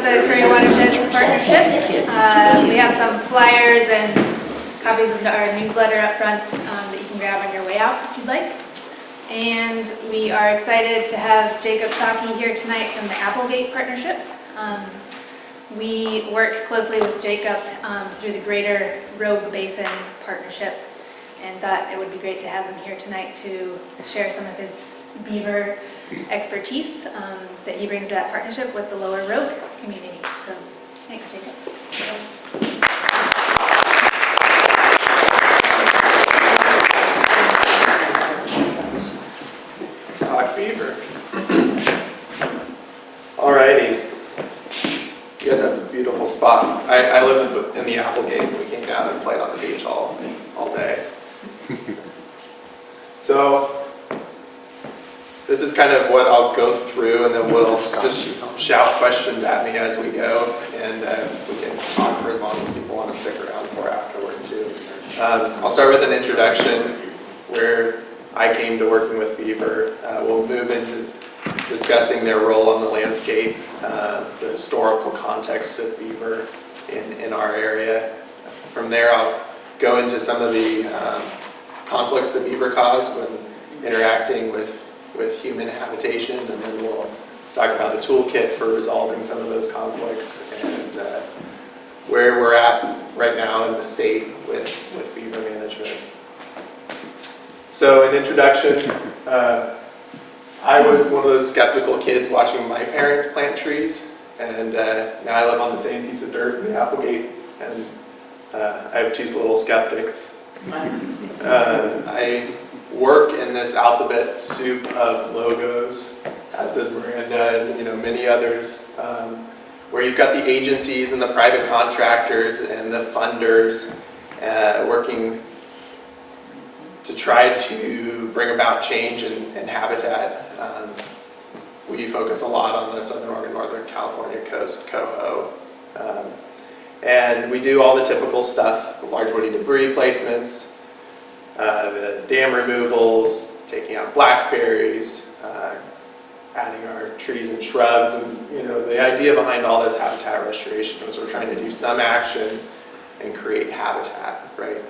the Korea Watersheds partnership. We have some flyers and copies of our newsletter up front that you can grab on your way out if you'd like. And we are excited to have Jacob Shockey here tonight from the Applegate Partnership. We work closely with Jacob through the Greater Rogue Basin Partnership, and thought it would be great to have him here tonight to share some of his beaver expertise that he brings to that partnership with the Lower Rogue community. So, thanks, Jacob. Let's talk beaver. Alrighty. You guys have a beautiful spot. I live in the Applegate. We came down and played on the beach all day. So, this is kind of what I'll go through, and then we'll just shout questions at me as we go, and we can talk for as long as people want to stick around for afterward too. I'll start with an introduction where I came to working with Beaver. We'll move into discussing their role on the landscape, the historical context of Beaver in our area. From there, I'll go into some of the conflicts that beaver cause when interacting with human habitation, and then we'll talk about the toolkit for resolving some of those conflicts and where we're at right now in the state with beaver management. So, an introduction. I was one of those skeptical kids watching my parents plant trees, and now I live on the same piece of dirt in the Applegate, and I have two little skeptics. I work in this alphabet soup of logos, as does Miranda and many others, where you've got the agencies and the private contractors and the funders working to try to bring about change in habitat. We focus a lot on the Southern Oregon, Northern California coast, Coho. And we do all the typical stuff, the large woody debris placements, the dam removals, taking out blackberries, adding our trees and shrubs, and the idea behind all this habitat restoration was we're trying to do some action and create habitat, right?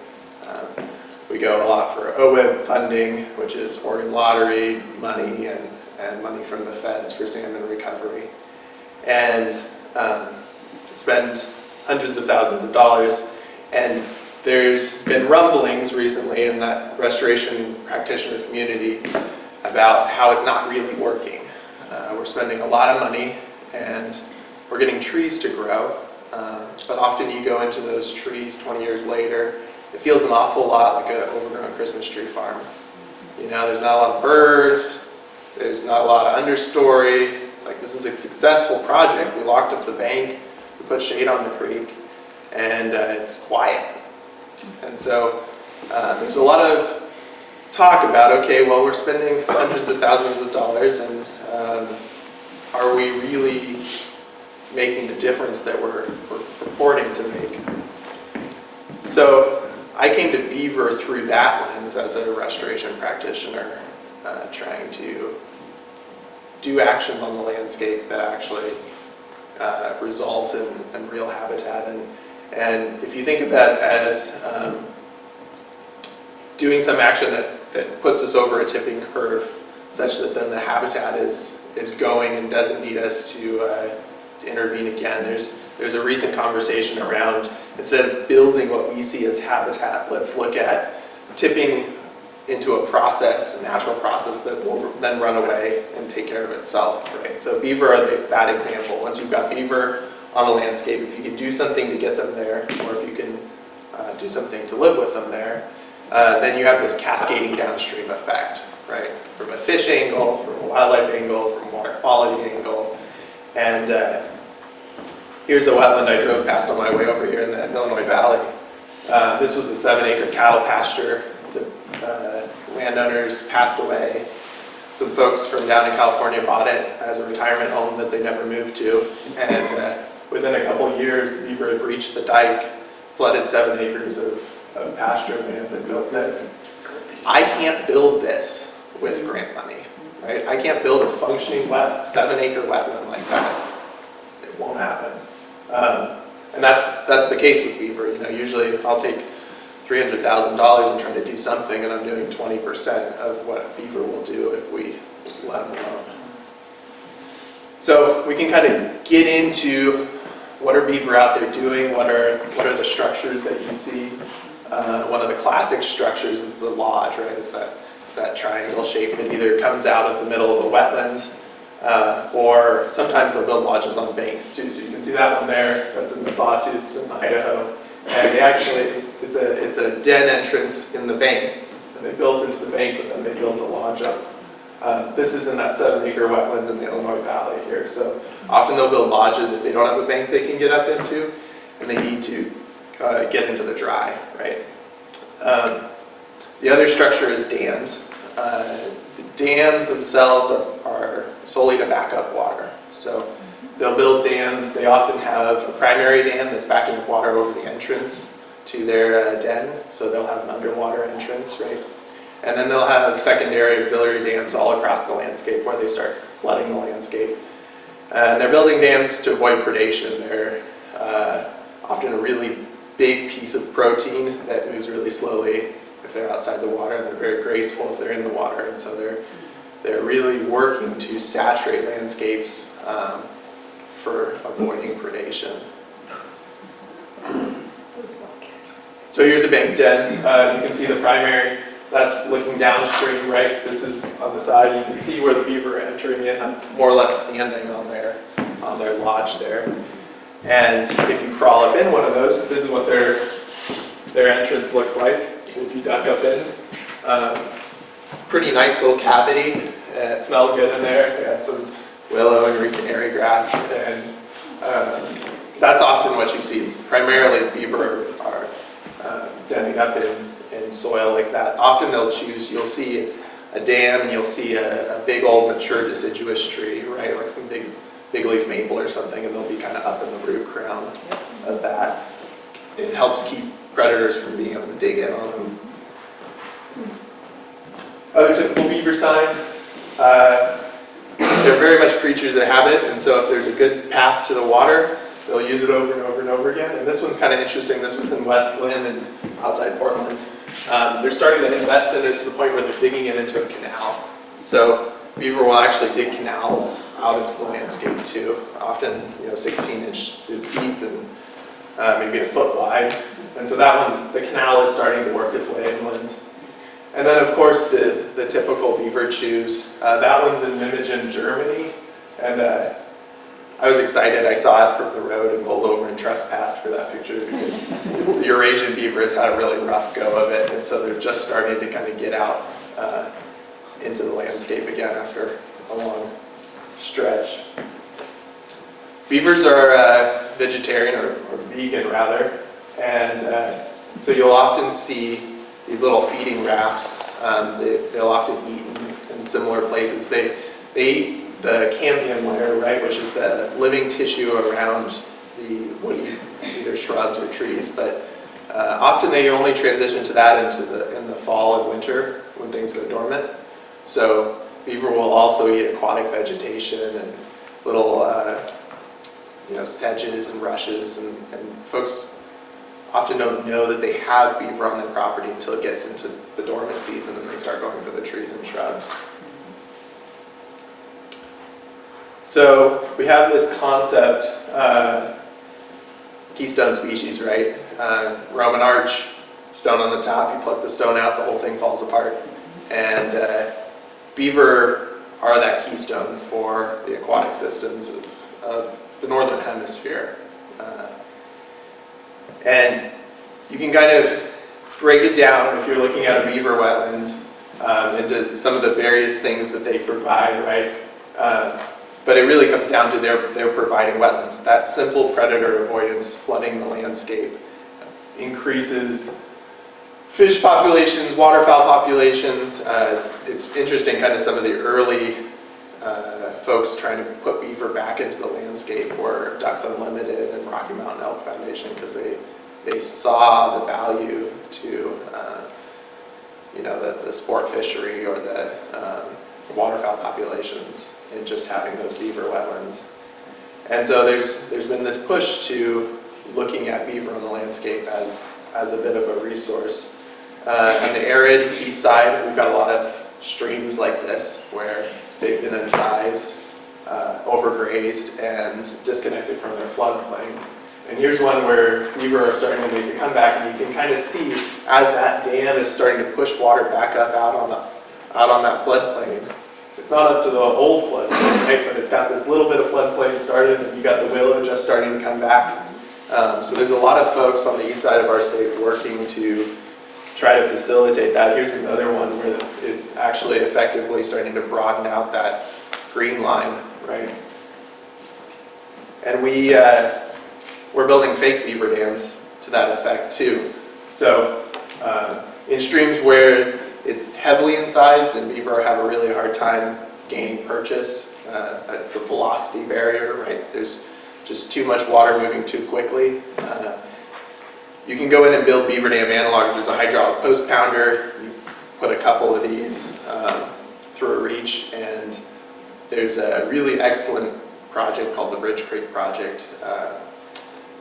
We go a lot for OWIB funding, which is Oregon Lottery money and money from the feds for salmon recovery, and spend hundreds of thousands of dollars. And there's been rumblings recently in that restoration practitioner community about how it's not really working. We're spending a lot of money and we're getting trees to grow, but often you go into those trees 20 years later, it feels an awful lot like an overgrown Christmas tree farm. There's not a lot of birds, there's not a lot of understory. It's like, this is a successful project. We locked up the bank, we put shade on the creek, and it's quiet. And so there's a lot of talk about, okay, well, we're spending hundreds of thousands of dollars, and are we really making the difference that we're purporting to make? So I came to Beaver through that lens as a restoration practitioner, trying to do actions on the landscape that actually result in real habitat. And if you think of that as doing some action that puts us over a tipping curve, such that then the habitat is going and doesn't need us to intervene again. There's a recent conversation around, instead of building what we see as habitat, let's look at tipping into a process, a natural process that will then run away and take care of itself, right? So beaver are that example. Once you've got beaver on the landscape, if you can do something to get them there, or if you can do something to live with them there, then you have this cascading downstream effect, right? From a fish angle, from a wildlife angle, from a water quality angle. And here's a wetland I drove past on my way over here in the Illinois Valley. This was a 7-acre cattle pasture. The landowners passed away. Some folks from down in California bought it as a retirement home that they never moved to. And within a couple of years, the beaver had breached the dike, flooded 7 acres of pasture land, and built this. I can't build this with grant money, right? I can't build a functioning 7-acre wetland like that. It won't happen. And that's the case with beaver. You know, usually I'll take $300,000 and try to do something, and I'm doing 20% of what beaver will do if we let them alone. So we can kind of get into what are beaver out there doing, what are the structures that you see. One of the classic structures is the lodge, right? It's that triangle shape that either comes out of the middle of a wetland, or sometimes they'll build lodges on banks too. So you can see that one there, that's in the Sawtooths in Idaho. And they actually, it's a den entrance in the bank. And they built into the bank, but then they built a lodge up. This is in that 7-acre wetland in the Illinois Valley here. So often they'll build lodges if they don't have a bank they can get up into, and they need to get into the dry, right? The other structure is dams. The dams themselves are solely to back up water. So they'll build dams. They often have a primary dam that's backing up water over the entrance to their den. So they'll have an underwater entrance, right? And then they'll have secondary auxiliary dams all across the landscape where they start flooding the landscape. And they're building dams to avoid predation. They're often a really big piece of protein that moves really slowly if they're outside the water, and they're very graceful if they're in the water. And so they're really working to saturate landscapes for avoiding predation. So here's a bank den. You can see the primary. That's looking downstream, right? This is on the side. You can see where the beaver are entering in. I'm more or less standing on their lodge there. And if you crawl up in one of those, this is what their entrance looks like. If you duck up in, it's a pretty nice little cavity. It smelled good in there. They had some willow and green canary grass, and that's often what you see. Primarily, beaver are denning up in soil like that. Often you'll see a dam, and you'll see a big old mature deciduous tree, right, like some big leaf maple or something, and they'll be kind of up in the root crown of that. It helps keep predators from being able to dig in on them. Other typical beaver sign, they're very much creatures of habit, and so if there's a good path to the water, they'll use it over and over and over again. And this one's kind of interesting. This was in West Lynn and outside Portland. They're starting to invest in it to the point where they're digging it into a canal. So beaver will actually dig canals out into the landscape too. Often, 16 inches deep and maybe a foot wide. And so that one, the canal is starting to work its way inland. And then, of course, the typical beaver chews. That one's in Nijmegen, Germany. And I was excited. I saw it from the road and pulled over and trespassed for that picture because the Eurasian beaver has had a really rough go of it. And so they're just starting to kind of get out into the landscape again after a long stretch. Beavers are vegetarian or vegan rather. And so you'll often see these little feeding rafts. They'll often eat in similar places. They eat the cambium layer, right, which is the living tissue around the woody, either shrubs or trees. But often they only transition to that in the fall and winter when things go dormant. So beaver will also eat aquatic vegetation and little sedges and rushes, and folks often don't know that they have beaver on their property until it gets into the dormant season and they start going for the trees and shrubs. So we have this concept, keystone species, right? Roman arch, stone on the top, you pluck the stone out, the whole thing falls apart. And beaver are that keystone for the aquatic systems of the northern hemisphere. And you can kind of break it down if you're looking at a beaver wetland into some of the various things that they provide, right? But it really comes down to they're providing wetlands. That simple predator avoidance, flooding the landscape, increases fish populations, waterfowl populations. It's interesting, kind of some of the early folks trying to put beaver back into the landscape were Ducks Unlimited and Rocky Mountain Elk Foundation, because they saw the value to the sport fishery or the waterfowl populations in just having those beaver wetlands. And so there's been this push to looking at beaver on the landscape as a bit of a resource. On the arid east side, we've got a lot of streams like this where they've been incised, overgrazed, and disconnected from their floodplain. And here's one where beaver are starting to make a comeback, and you can kind of see as that dam is starting to push water back up out on that floodplain. It's not up to the old floodplain, right? But it's got this little bit of floodplain started, and you got the willow just starting to come back. So there's a lot of folks on the east side of our state working to try to facilitate that. Here's another one where it's actually effectively starting to broaden out that green line, right? And we're building fake beaver dams to that effect too. So in streams where it's heavily incised and beaver have a really hard time gaining purchase, it's a velocity barrier, right? There's just too much water moving too quickly. You can go in and build beaver dam analogs. There's a hydraulic post pounder. You put a couple of these through a reach, and there's a really excellent project called the Bridge Creek Project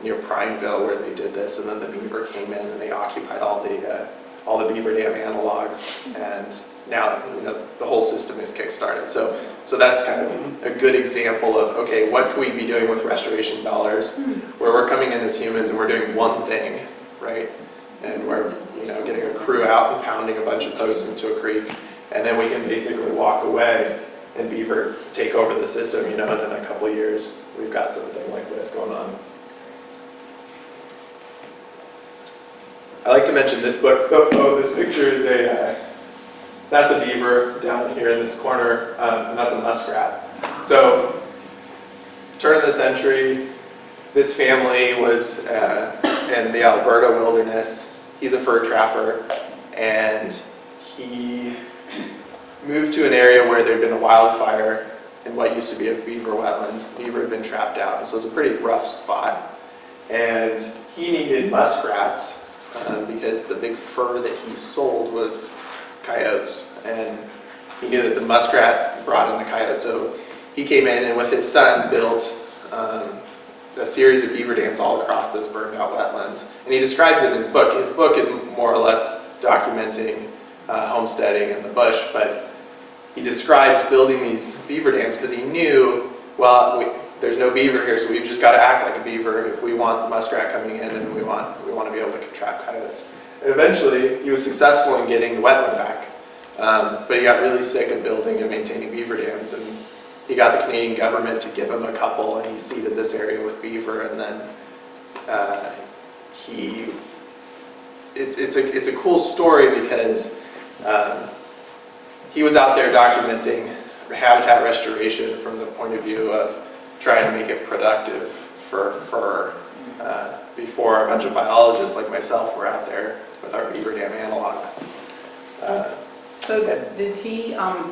near Prineville where they did this, and then the beaver came in and they occupied all the beaver dam analogs, and now the whole system is kick-started. So that's kind of a good example of, okay, what can we be doing with restoration dollars where we're coming in as humans and we're doing one thing, right? And we're getting a crew out and pounding a bunch of posts into a creek, and then we can basically walk away and beaver take over the system, and in a couple of years we've got something like this going on. I like to mention this book. So, this picture is that's a beaver down here in this corner, and that's a muskrat. So, turn of the century, this family was in the Alberta wilderness. He's a fur trapper, and he moved to an area where there had been a wildfire in what used to be a beaver wetland. Beaver had been trapped out, and so it was a pretty rough spot. And he needed muskrats because the big fur that he sold was coyotes, and he knew that the muskrat brought in the coyotes. So he came in and with his son built a series of beaver dams all across this burned out wetland. And he describes it in his book. His book is more or less documenting homesteading in the bush, but he describes building these beaver dams because he knew, well, there's no beaver here, so we've just got to act like a beaver if we want the muskrat coming in, and we want to be able to trap coyotes. And eventually, he was successful in getting the wetland back, but he got really sick of building and maintaining beaver dams, and he got the Canadian government to give him a couple, and he seeded this area with beaver, and then it's a cool story because he was out there documenting habitat restoration from the point of view of trying to make it productive for fur before a bunch of biologists like myself were out there with our beaver dam analogs. So did he, I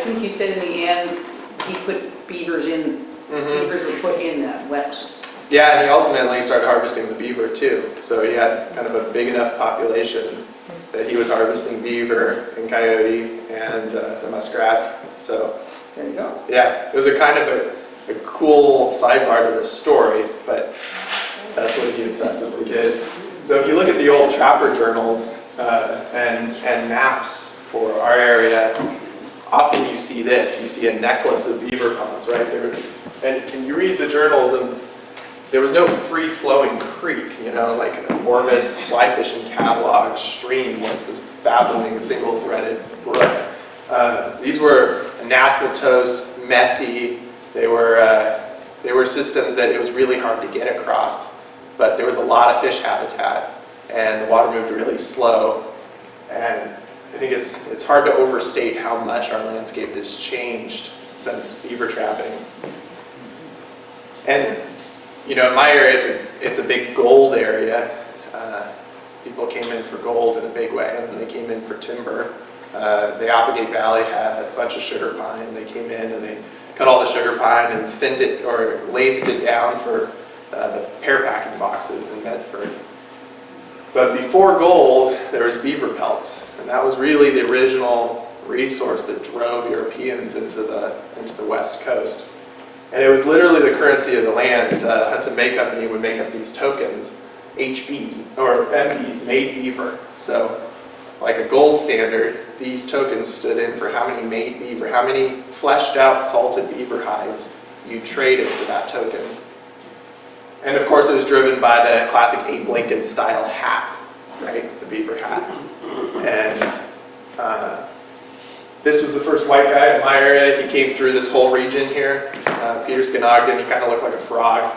think you said in the end, he put beavers in, beavers were put in that wet. Yeah, and he ultimately started harvesting the beaver too. So he had kind of a big enough population that he was harvesting beaver and coyote and the muskrat. So There you go. yeah, it was a kind of a cool sidebar to the story, but that's what he obsessively did. So if you look at the old trapper journals and maps for our area, often you see this. You see a necklace of beaver ponds right there. And you read the journals, and there was no free-flowing creek, like an enormous fly fishing catalog stream was this babbling single-threaded brook. These were anastomatose, messy. They were systems that it was really hard to get across, but there was a lot of fish habitat, and the water moved really slow. And I think it's hard to overstate how much our landscape has changed since beaver trapping. And in my area, it's a big gold area. People came in for gold in a big way, and then they came in for timber. The Applegate Valley had a bunch of sugar pine. They came in and they cut all the sugar pine and thinned it or lathed it down for the pear packing boxes in Medford. But before gold, there was beaver pelts, and that was really the original resource that drove Europeans into the West Coast. And it was literally the currency of the land. Hudson Bay Company would make up these tokens, HBs, or MBs, made beaver. So like a gold standard, these tokens stood in for how many made beaver, how many fleshed out salted beaver hides you traded for that token. And of course it was driven by the classic Abe Lincoln style hat, right? The beaver hat. And this was the first white guy in my area. He came through this whole region here. Peter Skenogden, he kind of looked like a frog.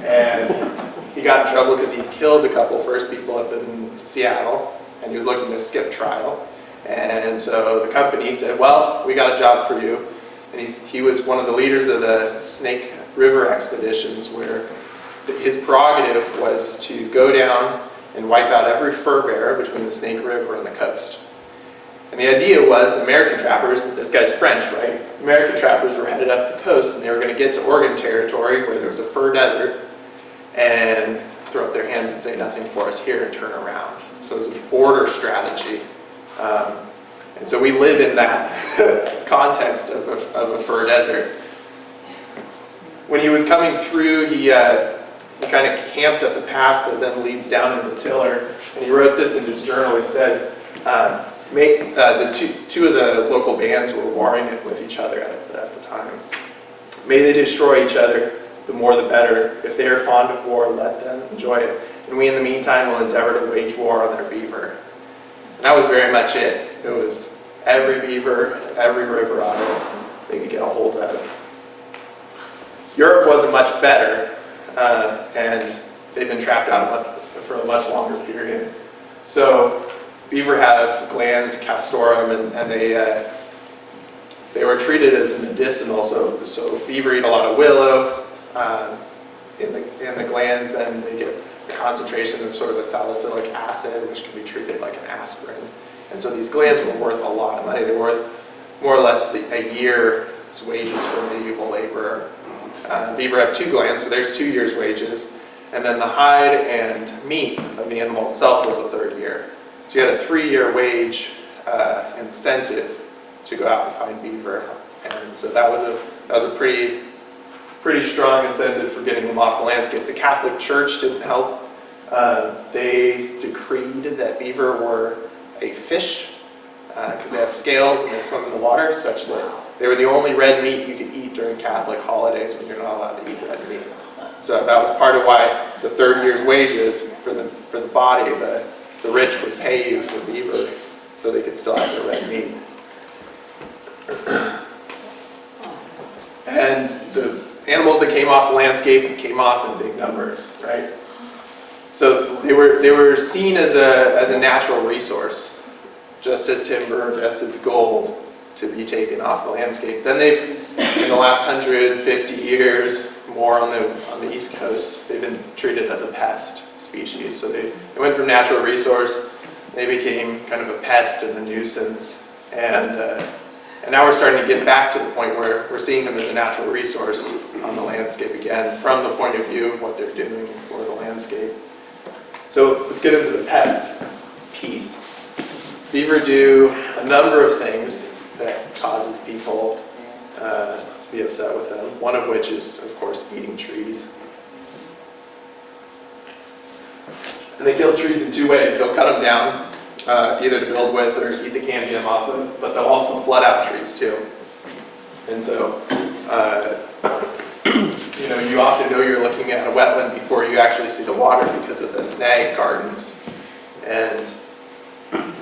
And he got in trouble because he'd killed a couple first people up in Seattle, and he was looking to skip trial. And so the company said, well, we got a job for you. And he was one of the leaders of the Snake River expeditions, where his prerogative was to go down and wipe out every fur bearer between the Snake River and the coast. And the idea was the American trappers, this guy's French, right? American trappers were headed up the coast, and they were going to get to Oregon territory where there was a fur desert and throw up their hands and say nothing for us here and turn around. So it was a border strategy. And so we live in that context of a fur desert. When he was coming through, he kind of camped at the pass that then leads down into Tiller, and he wrote this in his journal. He said, the two of the local bands were warring with each other at the time. May they destroy each other, the more the better. If they are fond of war, let them enjoy it. And we in the meantime will endeavor to wage war on their beaver. And that was very much it. It was every beaver, every river otter they could get a hold of. Europe wasn't much better, and they've been trapped out for a much longer period. So beaver have glands, castorum, and they were treated as medicinal. So beaver eat a lot of willow in the glands. Then they get a concentration of sort of a salicylic acid, which can be treated like an aspirin. And so these glands were worth a lot of money. They're worth more or less a year's wages for a medieval laborer. Beaver have 2 glands, so there's 2 years' wages. And then the hide and meat of the animal itself was a 3rd year. So you had a 3-year wage incentive to go out and find beaver. And so that was a pretty strong incentive for getting them off the landscape. The Catholic Church didn't help. They decreed that beaver were a fish because they have scales and they swim in the water, such that they were the only red meat you could eat during Catholic holidays when you're not allowed to eat red meat. So that was part of why the 3rd year's wages for the body, the rich would pay you for beaver so they could still have their red meat. And the animals that came off the landscape came off in big numbers, right? So they were seen as a natural resource, just as timber, just as gold, to be taken off the landscape. Then they've, in the last 150 years, more on the East Coast, they've been treated as a pest species. So they went from natural resource, they became kind of a pest and a nuisance, and now we're starting to get back to the point where we're seeing them as a natural resource on the landscape again, from the point of view of what they're doing for the landscape. So let's get into the pest piece. Beaver do a number of things that causes people to be upset with them, one of which is, of course, eating trees. And they kill trees in 2 ways. They'll cut them down, either to build with or eat the cambium off of, but they'll also flood out trees too. And so, you often know you're looking at a wetland before you actually see the water because of the snag gardens. And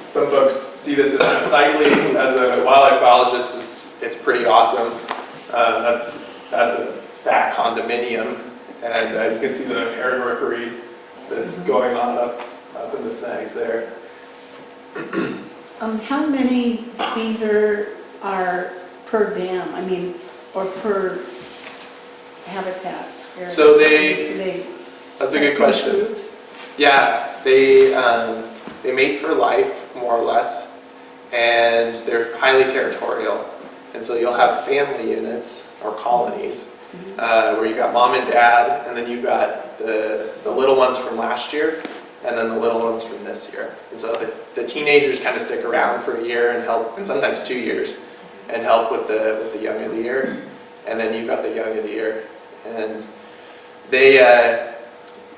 some folks see this as unsightly. As a wildlife biologist, it's pretty awesome. That's a bat condominium, and you can see the hair rookery that's going on up in the snags there. How many beaver are per dam? I mean, or per habitat area? So they that's a good question. Groups? Yeah, they mate for life, more or less, and they're highly territorial. And so you'll have family units or colonies where you got mom and dad, and then you've got the little ones from last year, and then the little ones from this year. And so the teenagers kind of stick around for a year and help, and sometimes 2 years, and help with the young of the year. and then you've got the young of the year. And they,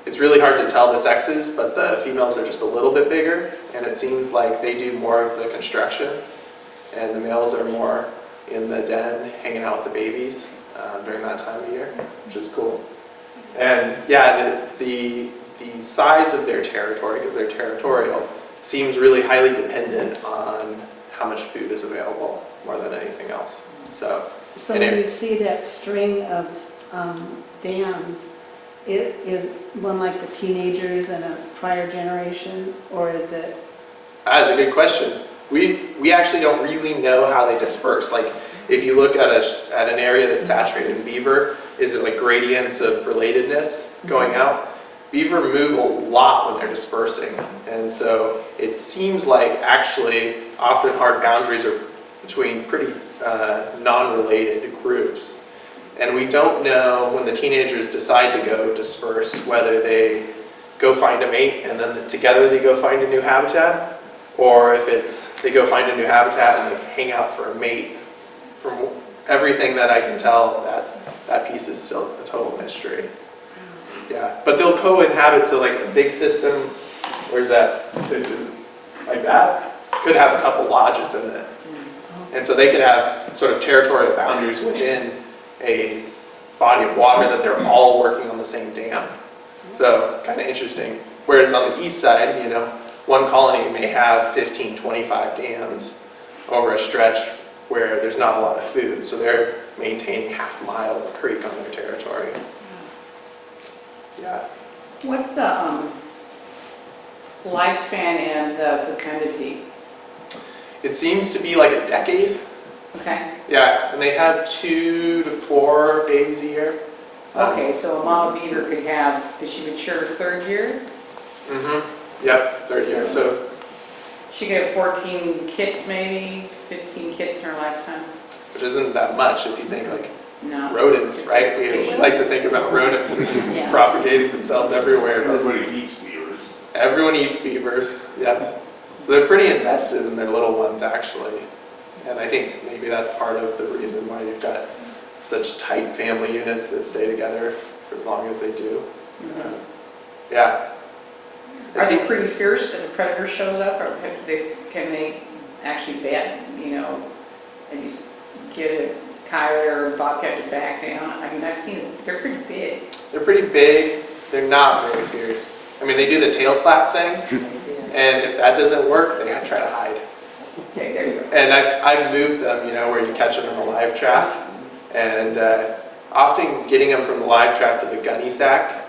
it's really hard to tell the sexes, but the females are just a little bit bigger, and it seems like they do more of the construction, and the males are more in the den hanging out with the babies during that time of year, which is cool. And yeah, the size of their territory, because they're territorial, seems really highly dependent on how much food is available more than anything else. So So when you see that string of dams, it is one like the teenagers in a prior generation, or is it? That's a good question. We actually don't really know how they disperse. Like, if you look at an area that's saturated in beaver, is it like gradients of relatedness going out? Beaver move a lot when they're dispersing, and so it seems like actually often hard boundaries are between pretty non-related groups. And we don't know when the teenagers decide to go disperse whether they go find a mate and then together they go find a new habitat, or if it's they go find a new habitat and they hang out for a mate. From everything that I can tell, that piece is still a total mystery. Yeah, but they'll co-inhabit, so like a big system, where's that? Like that? Could have a couple lodges in it. And so they could have sort of territorial boundaries within a body of water that they're all working on the same dam. So kind of interesting. Whereas on the east side, you know, one colony may have 15, 25 dams over a stretch where there's not a lot of food. So they're maintaining half a mile of creek on their territory. Yeah. What's the lifespan and the fecundity? It seems to be like a decade. Okay. Yeah, and they have 2 to 4 babies a year. Okay, so a mama beaver could have, does she mature third year? Mm-hmm. Yep, 3rd year. So She could have 14 kits maybe, 15 kits in her lifetime? which isn't that much if you think like No. rodents, right? We like to think about rodents as Yeah. propagating themselves everywhere. But Everybody eats beavers. everyone eats beavers. Yep. So they're pretty invested in their little ones actually. And I think maybe that's part of the reason why you've got such tight family units that stay together for as long as they do. Yeah. Are they pretty fierce if a predator shows up, or can they actually bet, you know, and you get a coyote or a bobcat to back down? I mean, I've seen it, they're pretty big. They're pretty big. They're not very fierce. I mean, they do the tail slap thing, and if that doesn't work, they try to hide. Okay, there you go. And I've moved them, you know, where you catch them in a live trap, and often getting them from the live trap to the gunny sack,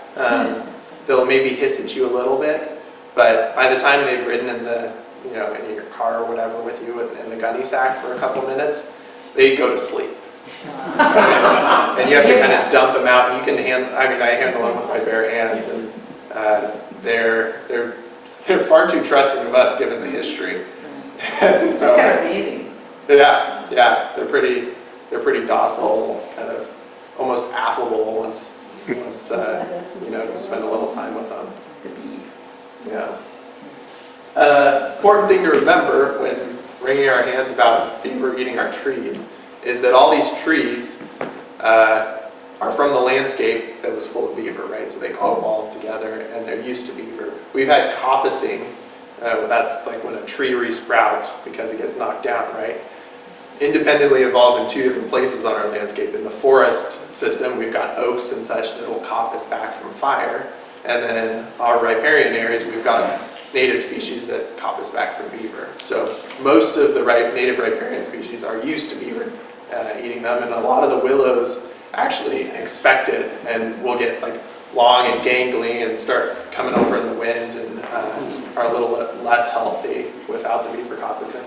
they'll maybe hiss at you a little bit, but by the time they've ridden in the, you know, in your car or whatever with you in the gunny sack for a couple minutes, they go to sleep. And you have to kind of dump them out. And you can I handle them with my bare hands, and they're far too trusting of us given the history. That's So, kind of amazing. yeah, they're pretty docile, kind of almost affable once you know, you spend a little time with them. The bee. Yeah. Important thing to remember when wringing our hands about beaver eating our trees is that all these trees are from the landscape that was full of beaver, right? So they all evolved together, and they're used to beaver. We've had coppicing. That's like when a tree resprouts because it gets knocked down, right? Independently evolved in 2 different places on our landscape. In the forest system, we've got oaks and such that will coppice back from fire. And then our riparian areas, we've got native species that coppice back from beaver. So most of the native riparian species are used to beaver eating them, and a lot of the willows actually expect it and will get like long and gangly and start coming over in the wind and are a little less healthy without the beaver coppicing.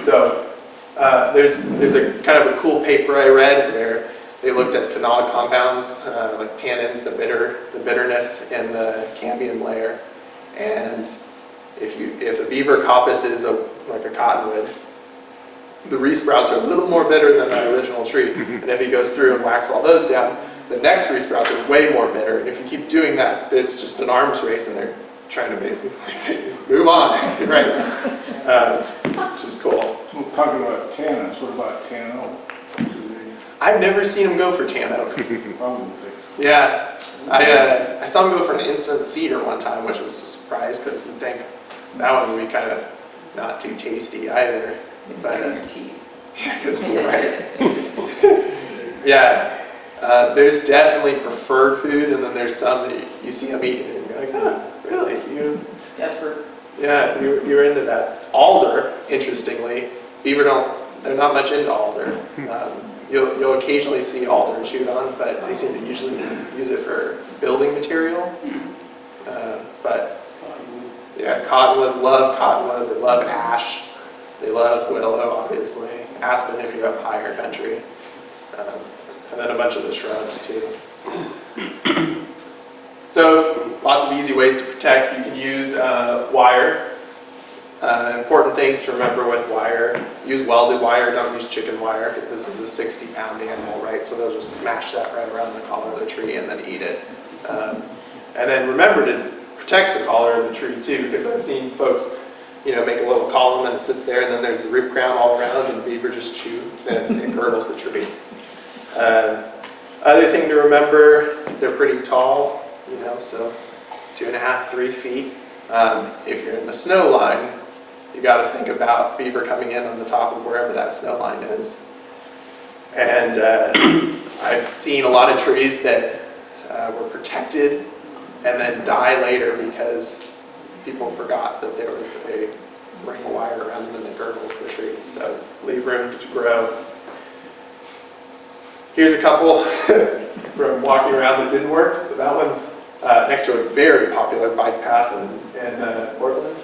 So there's a kind of a cool paper I read where they looked at phenolic compounds like tannins, the bitterness in the cambium layer, and if a beaver coppices like a cottonwood, the resprouts are a little more bitter than the original tree, and if he goes through and whacks all those down, the next resprouts are way more bitter. And if you keep doing that, it's just an arms race, and they're trying to basically say, move on, right? Which is cool. We're talking about tannins. What about tannin? I've never seen them go for tan oak. Yeah, I saw them go for an instant cedar one time, which was a surprise because you'd think that one would be kind of not too tasty either. It's But like in your teeth. right. Yeah, there's definitely preferred food, and then there's some that you see them eating, and you're like, oh, really? Jasper. Yeah, you're into that. Alder, interestingly, beaver they're not much into alder. You'll occasionally see alder chewed on, but they seem to usually use it for building material. But yeah, cottonwood, love cottonwood, they love ash, they love willow, obviously, aspen if you're up higher country, and then a bunch of the shrubs too. So lots of easy ways to protect. You can use wire. Important things to remember with wire: use welded wire, don't use chicken wire, because this is a 60-pound animal, right? So they'll just smash that right around the collar of the tree and then eat it. And then remember to protect the collar of the tree too, because I've seen folks, make a little column and it sits there, and then there's the root crown all around, and the beaver just chew and it girdles the tree. Other thing to remember, they're pretty tall, so 2.5, 3 feet. If you're in the snow line, you got to think about beaver coming in on the top of wherever that snow line is. And I've seen a lot of trees that were protected and then die later because people forgot that there was a ring of wire around them and it girdles the tree. So leave room to grow. Here's a couple from walking around that didn't work. So that one's next to a very popular bike path in Portland.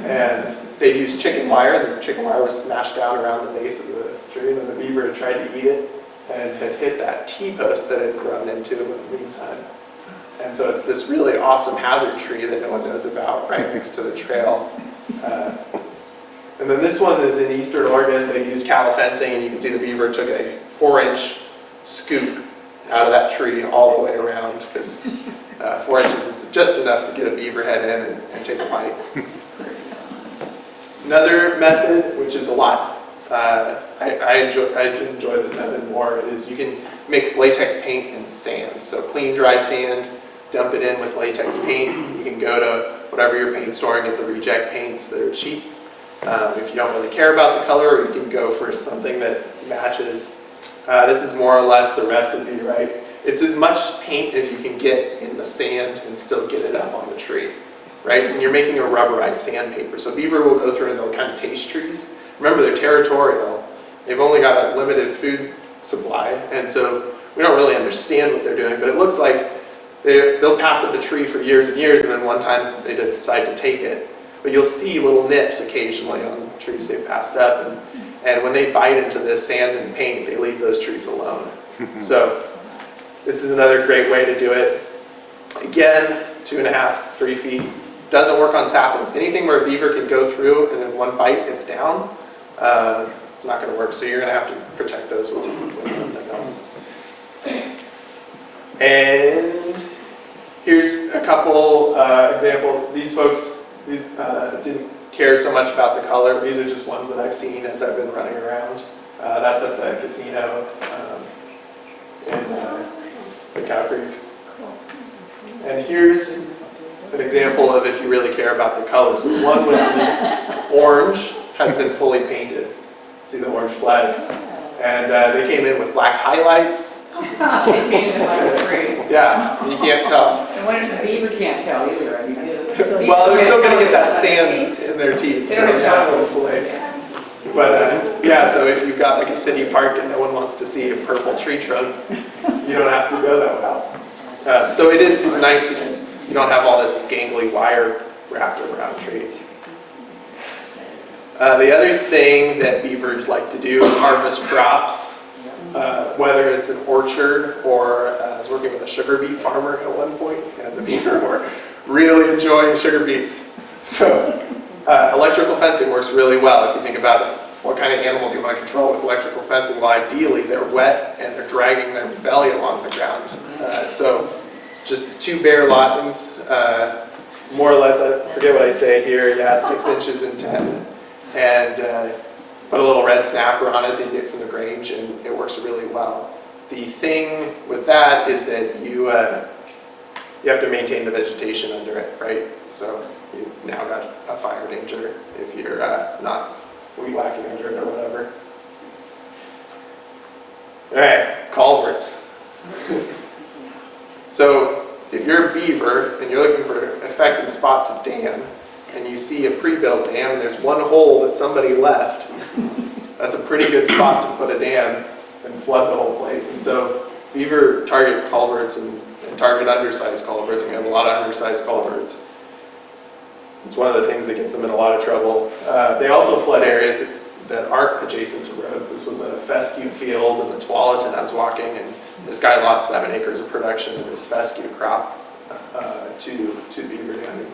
And they'd use chicken wire, and the chicken wire was smashed down around the base of the tree, and then the beaver had tried to eat it and had hit that T-post that had grown into in the meantime. And so it's this really awesome hazard tree that no one knows about right next to the trail. And then this one is in eastern Oregon. They used cattle fencing, and you can see the beaver took a 4-inch scoop out of that tree all the way around, because 4 inches is just enough to get a beaver head in and take a bite. Another method, which is a lot, I enjoy this method more, is you can mix latex paint and sand. So clean, dry sand, dump it in with latex paint. You can go to whatever your paint store and get the reject paints that are cheap. If you don't really care about the color, you can go for something that matches. This is more or less the recipe, right? It's as much paint as you can get in the sand and still get it up on the tree, right? And you're making a rubberized sandpaper. So beaver will go through and they'll kind of taste trees. Remember, they're territorial. They've only got a limited food supply, and so we don't really understand what they're doing, but it looks like they'll pass up the tree for years and years, and then one time they decide to take it. But you'll see little nips occasionally on trees they've passed up, and when they bite into this sand and paint, they leave those trees alone. So this is another great way to do it. Again, 2.5, 3 feet. Doesn't work on saplings. Anything where a beaver can go through and in one bite it's down, it's not going to work. So you're going to have to protect those with something else. And here's a couple examples. These folks didn't care so much about the color. These are just ones that I've seen as I've been running around. That's at the casino in Cow Creek. And here's an example of if you really care about the colors. The one with the orange has been fully painted. See the orange flag? And they came in with black highlights. They painted it like a tree. Yeah, you can't tell. And what if the beaver can't tell either? I mean, Well, they're still going to get that sand in their teeth, so yeah, hopefully. But yeah, so if you've got like a city park and no one wants to see a purple tree trunk, you don't have to go that route. So it's nice because you don't have all this gangly wire wrapped around trees. The other thing that beavers like to do is harvest crops, whether it's an orchard or I was working with a sugar beet farmer at one point, and the beaver were really enjoying sugar beets. So electrical fencing works really well if you think about it. What kind of animal do you want to control with electrical fencing? Well, ideally they're wet and they're dragging their belly along the ground. So just 2 bare lottings, more or less, I forget what I say here, yeah, 6 inches in 10. And put a little red snapper on it that you get from the Grange, and it works really well. The thing with that is that you have to maintain the vegetation under it, right? So you've now got a fire danger if you're not weed whacking under it or whatever. All right, culverts. So if you're a beaver and you're looking for an effective spot to dam, and you see a pre-built dam and there's one hole that somebody left, that's a pretty good spot to put a dam and flood the whole place. And so beaver target culverts and target undersized culverts, and we have a lot of undersized culverts. It's one of the things that gets them in a lot of trouble. They also flood areas that aren't adjacent to roads. This was a fescue field in the Tualatin I was walking, and this guy lost 7 acres of production of his fescue crop to beaver damming.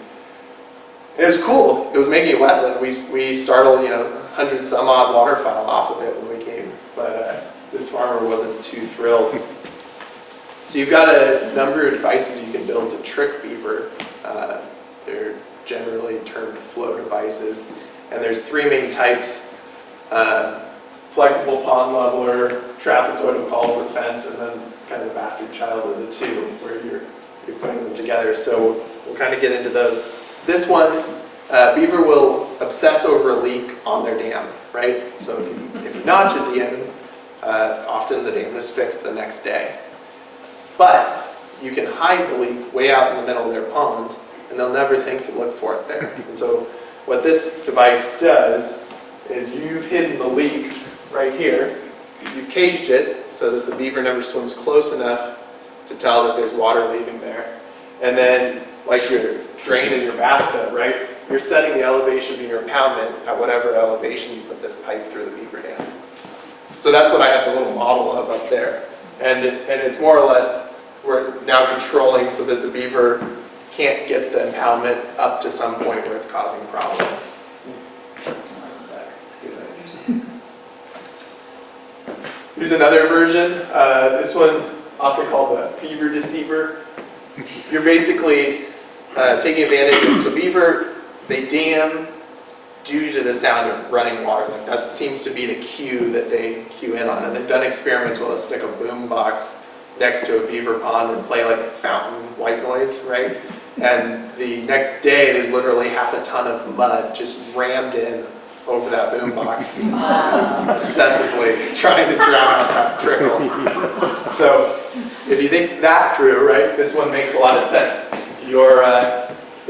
It was cool. It was making a wetland. We startled 100 some odd waterfowl off of it when we came, but this farmer wasn't too thrilled. So you've got a number of devices you can build to trick beaver. They're generally termed flow devices, and there's 3 main types: flexible pond leveler, trapezoidal culvert fence, and then kind of the bastard child of the two, where you're putting them together. So we'll kind of get into those. This one, beaver will obsess over a leak on their dam, right? So if you notch a dam, often the dam is fixed the next day. But you can hide the leak way out in the middle of their pond, and they'll never think to look for it there. And so what this device does is you've hidden the leak right here. You've caged it so that the beaver never swims close enough to tell that there's water leaving there. And then, like your drain in your bathtub, right? You're setting the elevation of your impoundment at whatever elevation you put this pipe through the beaver dam. So that's what I have the little model of up there. And it's more or less, we're now controlling so that the beaver can't get the impoundment up to some point where it's causing problems. Here's another version. This one, often called the beaver deceiver. You're basically taking advantage of, so beaver, they dam due to the sound of running water. Like that seems to be the cue that they cue in on. And they've done experiments where they'll stick a boom box next to a beaver pond and play like a fountain white noise, right? And the next day, there's literally half a ton of mud just rammed in over that boom box, obsessively trying to drown out that trickle. So if you think that through, right, this one makes a lot of sense.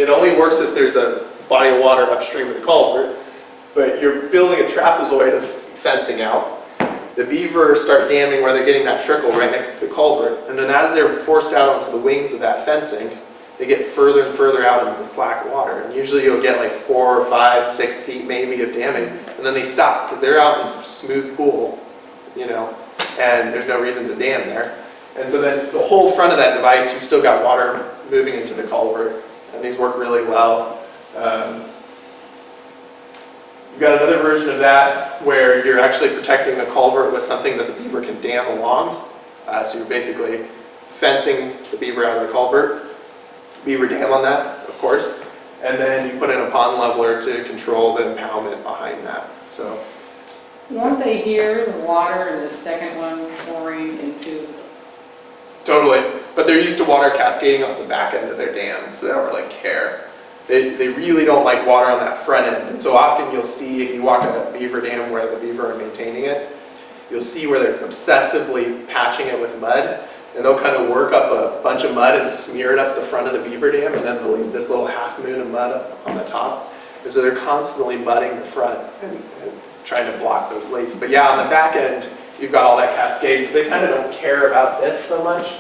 It only works if there's a body of water upstream of the culvert, but you're building a trapezoid of fencing out. The beaver start damming where they're getting that trickle right next to the culvert, and then as they're forced out onto the wings of that fencing, they get further and further out into the slack water. And usually you'll get like 4 or 5, 6 feet maybe of damming, and then they stop because they're out in some smooth pool, and there's no reason to dam there. And so then the whole front of that device, you've still got water moving into the culvert, and these work really well. You've got another version of that where you're actually protecting the culvert with something that the beaver can dam along. So you're basically fencing the beaver out of the culvert. Beaver dam on that, of course. And then you put in a pond leveler to control the impoundment behind that. So, Won't they hear the water in the second one pouring into? totally. But they're used to water cascading off the back end of their dam, so they don't really care. They really don't like water on that front end. And so often you'll see, if you walk a beaver dam where the beaver are maintaining it, you'll see where they're obsessively patching it with mud. And they'll kind of work up a bunch of mud and smear it up the front of the beaver dam, and then they'll leave this little half moon of mud up on the top. And so they're constantly mudding the front and trying to block those leaks. But yeah, on the back end, you've got all that cascade, so they kind of don't care about this so much.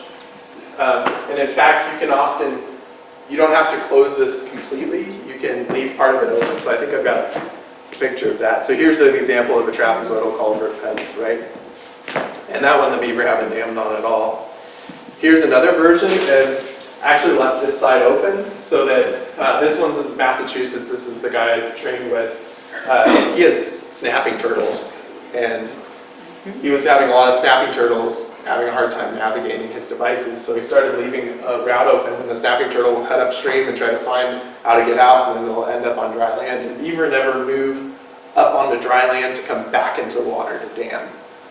And in fact, you don't have to close this completely. You can leave part of it open. So I think I've got a picture of that. So here's an example of a trapezoidal culvert fence, right? And that one the beaver haven't dammed on at all. Here's another version, and actually left this side open so that this one's in Massachusetts. This is the guy I trained with. He has snapping turtles, and he was having a lot of snapping turtles, having a hard time navigating his devices. So he started leaving a route open, and the snapping turtle will head upstream and try to find how to get out, and then they'll end up on dry land. And beaver never move up onto dry land to come back into the water to dam.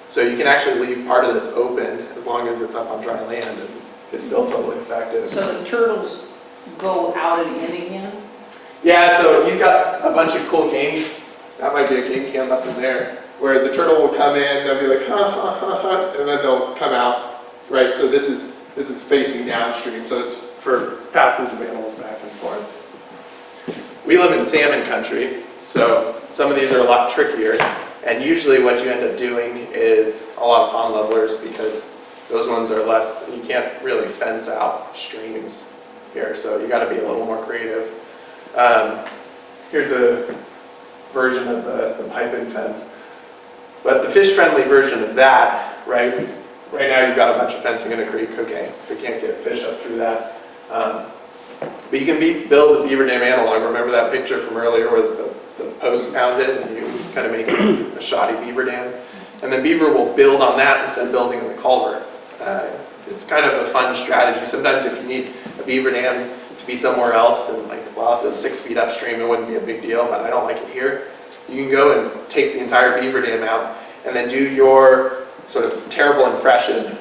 So you can actually leave part of this open as long as it's up on dry land, and it's still totally effective. So the turtles go out and in again? Yeah, so he's got a bunch of cool game. That might be a game cam up in there, where the turtle will come in, they'll be like, ha, ha, ha, ha, and then they'll come out, right? So this is facing downstream, so it's for passage of animals back and forth. We live in salmon country, so some of these are a lot trickier, and usually what you end up doing is a lot of pond levelers, because those ones are less, you can't really fence out streams here, so you got to be a little more creative. Here's a version of the pipe-in fence. But the fish-friendly version of that, right now you've got a bunch of fencing in a creek, okay, we can't get fish up through that. But you can build a beaver dam analog. Remember that picture from earlier where the posts pounded and you kind of make a shoddy beaver dam? And then Beaver will build on that instead of building in the culvert. It's kind of a fun strategy. Sometimes if you need a beaver dam to be somewhere else, and like, well, if it was 6 feet upstream, it wouldn't be a big deal, but I don't like it here. You can go and take the entire beaver dam out and then do your sort of terrible impression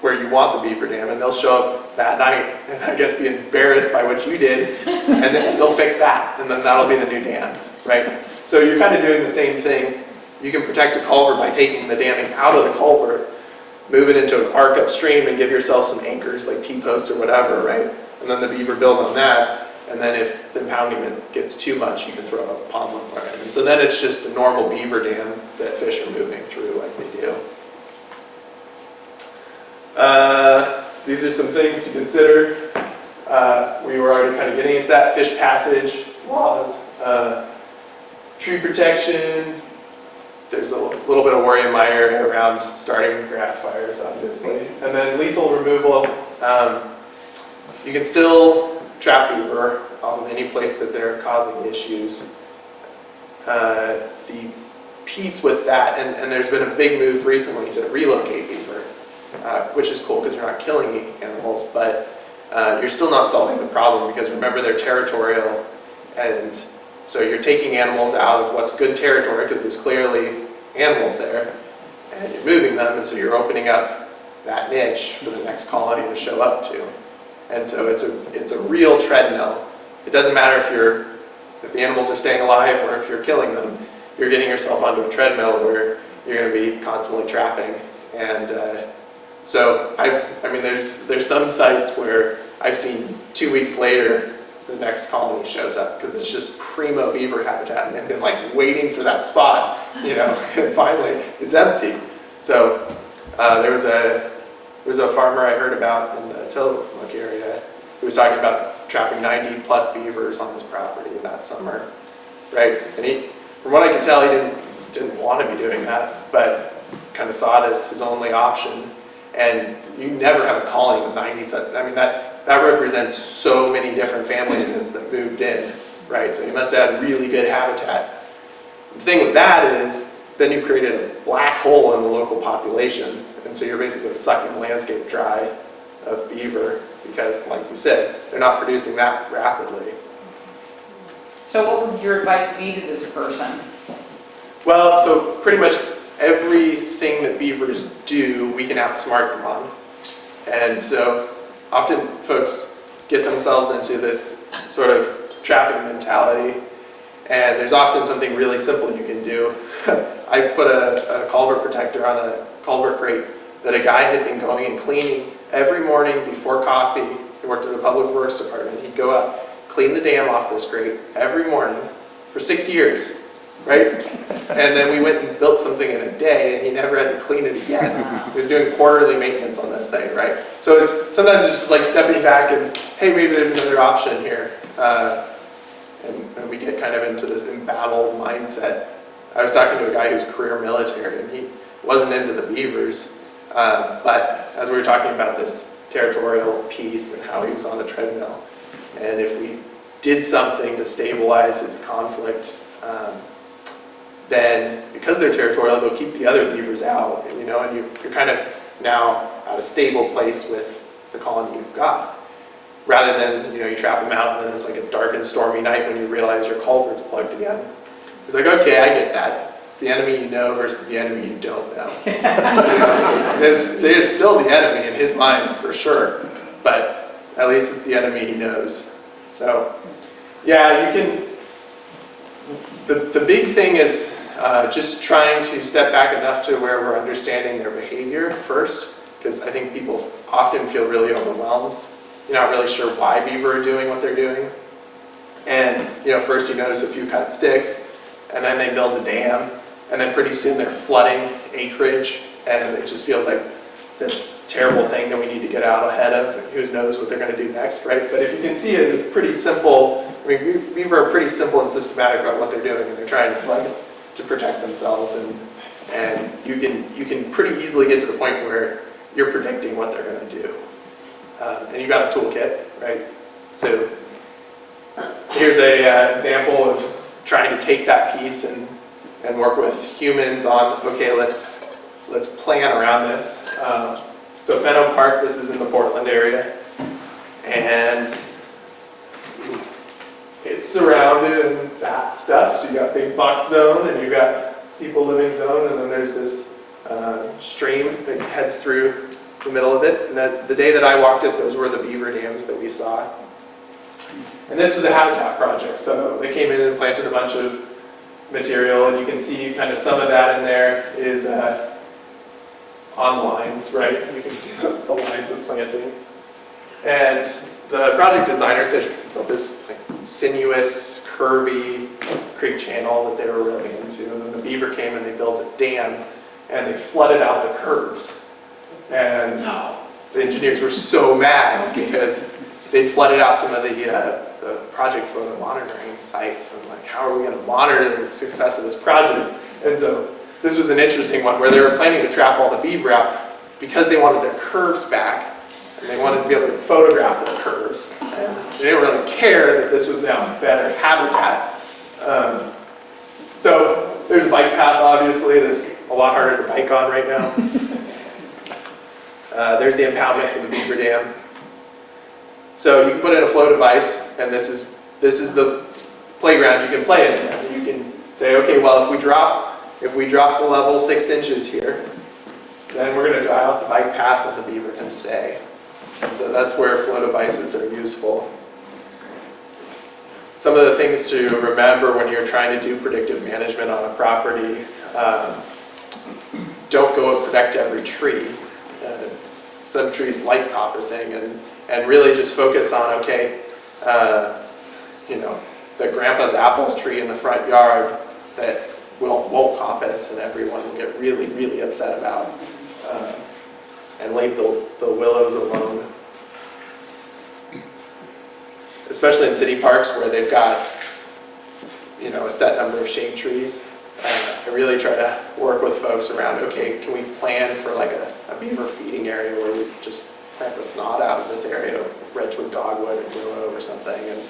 where you want the beaver dam, and they'll show up that night and I guess be embarrassed by what you did, and then they'll fix that, and then that'll be the new dam, right? So you're kind of doing the same thing. You can protect a culvert by taking the damming out of the culvert, move it into an arc upstream, and give yourself some anchors like T-posts or whatever, right? And then the beaver build on that, and then if the impoundment gets too much, you can throw a pond leveler in. And so then it's just a normal beaver dam that fish are moving through like they do. These are some things to consider. We were already kind of getting into that. Fish passage laws, tree protection. There's a little bit of worry in my area around starting grass fires, obviously. And then lethal removal. You can still trap beaver off of any place that they're causing issues. The piece with that, and there's been a big move recently to relocate beaver, which is cool because you're not killing animals, but you're still not solving the problem, because remember, they're territorial, and so you're taking animals out of what's good territory because there's clearly animals there, and you're moving them, and so you're opening up that niche for the next colony to show up to. And so it's a real treadmill. It doesn't matter if the animals are staying alive or if you're killing them. You're getting yourself onto a treadmill where you're going to be constantly trapping. And so there's some sites where I've seen 2 weeks later the next colony shows up because it's just primo beaver habitat, and they've been like waiting for that spot, and finally it's empty. So there was a farmer I heard about in the Tillamook area who was talking about trapping 90 plus beavers on his property that summer, right? And from what I could tell, he didn't want to be doing that, but kind of saw it as his only option. And you never have a colony with 90. That represents so many different family units that moved in, right? So you must have had really good habitat. The thing with that is, then you've created a black hole in the local population, and so you're basically sucking the landscape dry of beaver because, like you said, they're not producing that rapidly. So what would your advice be to this person? Well, so pretty much everything that beavers do, we can outsmart them on. And so often folks get themselves into this sort of trapping mentality, and there's often something really simple you can do. I put a culvert protector on a culvert grate that a guy had been going and cleaning every morning before coffee. He worked at the public works department. He'd go up, clean the dam off this grate every morning for 6 years, right? And then we went and built something in a day, and he never had to clean it again. He was doing quarterly maintenance on this thing, right? So sometimes it's just like stepping back and, hey, maybe there's another option here. And we get kind of into this embattled mindset. I was talking to a guy who's career military, and he wasn't into the beavers, but as we were talking about this territorial piece and how he was on the treadmill, and if we did something to stabilize his conflict, then because they're territorial, they'll keep the other beavers out, and you're kind of now at a stable place with the colony you've got. Rather than, you trap them out and then it's like a dark and stormy night when you realize your culvert's plugged again. It's like, okay, I get that. It's the enemy you know versus the enemy you don't know. You know? It's still the enemy in his mind for sure, but at least it's the enemy he knows. So, yeah, you can. The big thing is just trying to step back enough to where we're understanding their behavior first, because I think people often feel really overwhelmed. You're not really sure why beaver are doing what they're doing. And, first you notice a few cut sticks, and then they build a dam, and then pretty soon they're flooding acreage, and it just feels like this terrible thing that we need to get out ahead of, and who knows what they're going to do next, right? But if you can see it, it's pretty simple. I mean, beaver are pretty simple and systematic about what they're doing, and they're trying to flood to protect themselves, and you can pretty easily get to the point where you're predicting what they're going to do. And you've got a toolkit, right? So here's an example of trying to take that piece and work with humans on, okay, let's plan around this. So Fenno Park, this is in the Portland area, and it's surrounded in that stuff. So you got big box zone, and you got people living zone, and then there's this stream that heads through the middle of it. And the day that I walked it, those were the beaver dams that we saw. And this was a habitat project, so they came in and planted a bunch of material, and you can see kind of some of that in there is on lines, right? You can see the lines of plantings. And the project designer said built this sinuous, curvy creek channel that they were really into, and then the beaver came and they built a dam, and they flooded out the curves. And the engineers were so mad because they'd flooded out some of the project photo monitoring sites, and like, how are we going to monitor the success of this project? And so this was an interesting one where they were planning to trap all the beaver out because they wanted their curves back, and they wanted to be able to photograph their curves. And they didn't really care that this was now better habitat. So there's a bike path, obviously, that's a lot harder to bike on right now. There's the impoundment for the beaver dam. So you can put in a flow device, and this is the playground you can play in. And you can say, okay, well, if we drop the level 6 inches here, then we're going to dry out the bike path and the beaver can stay. And so that's where flow devices are useful. Some of the things to remember when you're trying to do predictive management on a property, don't go and protect every tree. Some trees like coppicing, and really just focus on, okay, the grandpa's apple tree in the front yard that won't coppice and everyone will get really, really upset about, and leave the willows alone. Especially in city parks where they've got, a set number of shade trees. I really try to work with folks around, okay, can we plan for like a beaver feeding area where we just plant the snot out of this area of redwood, dogwood, and willow or something. And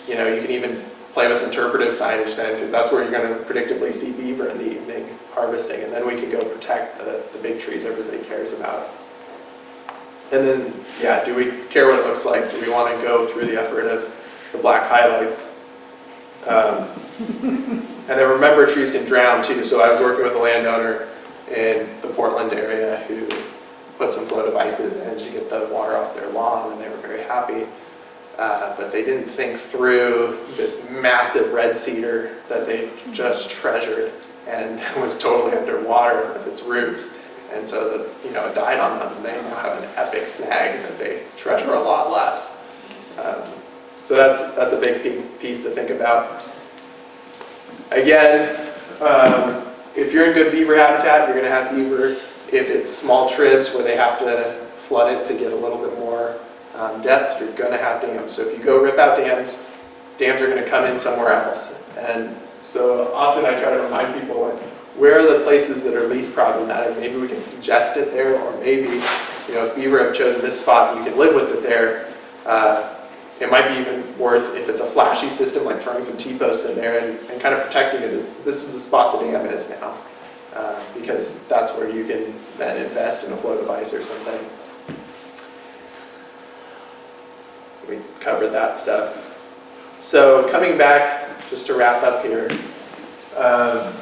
you can even play with interpretive signage then, because that's where you're going to predictably see beaver in the evening harvesting, and then we can go protect the big trees everybody cares about. And then, yeah, do we care what it looks like? Do we want to go through the effort of the black highlights? And then remember, trees can drown too. So I was working with a landowner in the Portland area who put some flow devices in to get the water off their lawn, and they were very happy. But they didn't think through this massive red cedar that they just treasured and was totally underwater with its roots. And so it died on them, and they now have an epic snag that they treasure a lot less. So that's a big piece to think about. Again, if you're in good beaver habitat, you're going to have beaver. If it's small tribs where they have to flood it to get a little bit more depth, you're going to have dams. So if you go rip out dams are going to come in somewhere else. And so often I try to remind people, like, where are the places that are least problematic? Maybe we can suggest it there, or maybe, if beaver have chosen this spot and you can live with it there, it might be even worth, if it's a flashy system, like throwing some T-posts in there and kind of protecting it as this is the spot the dam is now. Because that's where you can then invest in a flow device or something. We covered that stuff. So coming back, just to wrap up here, And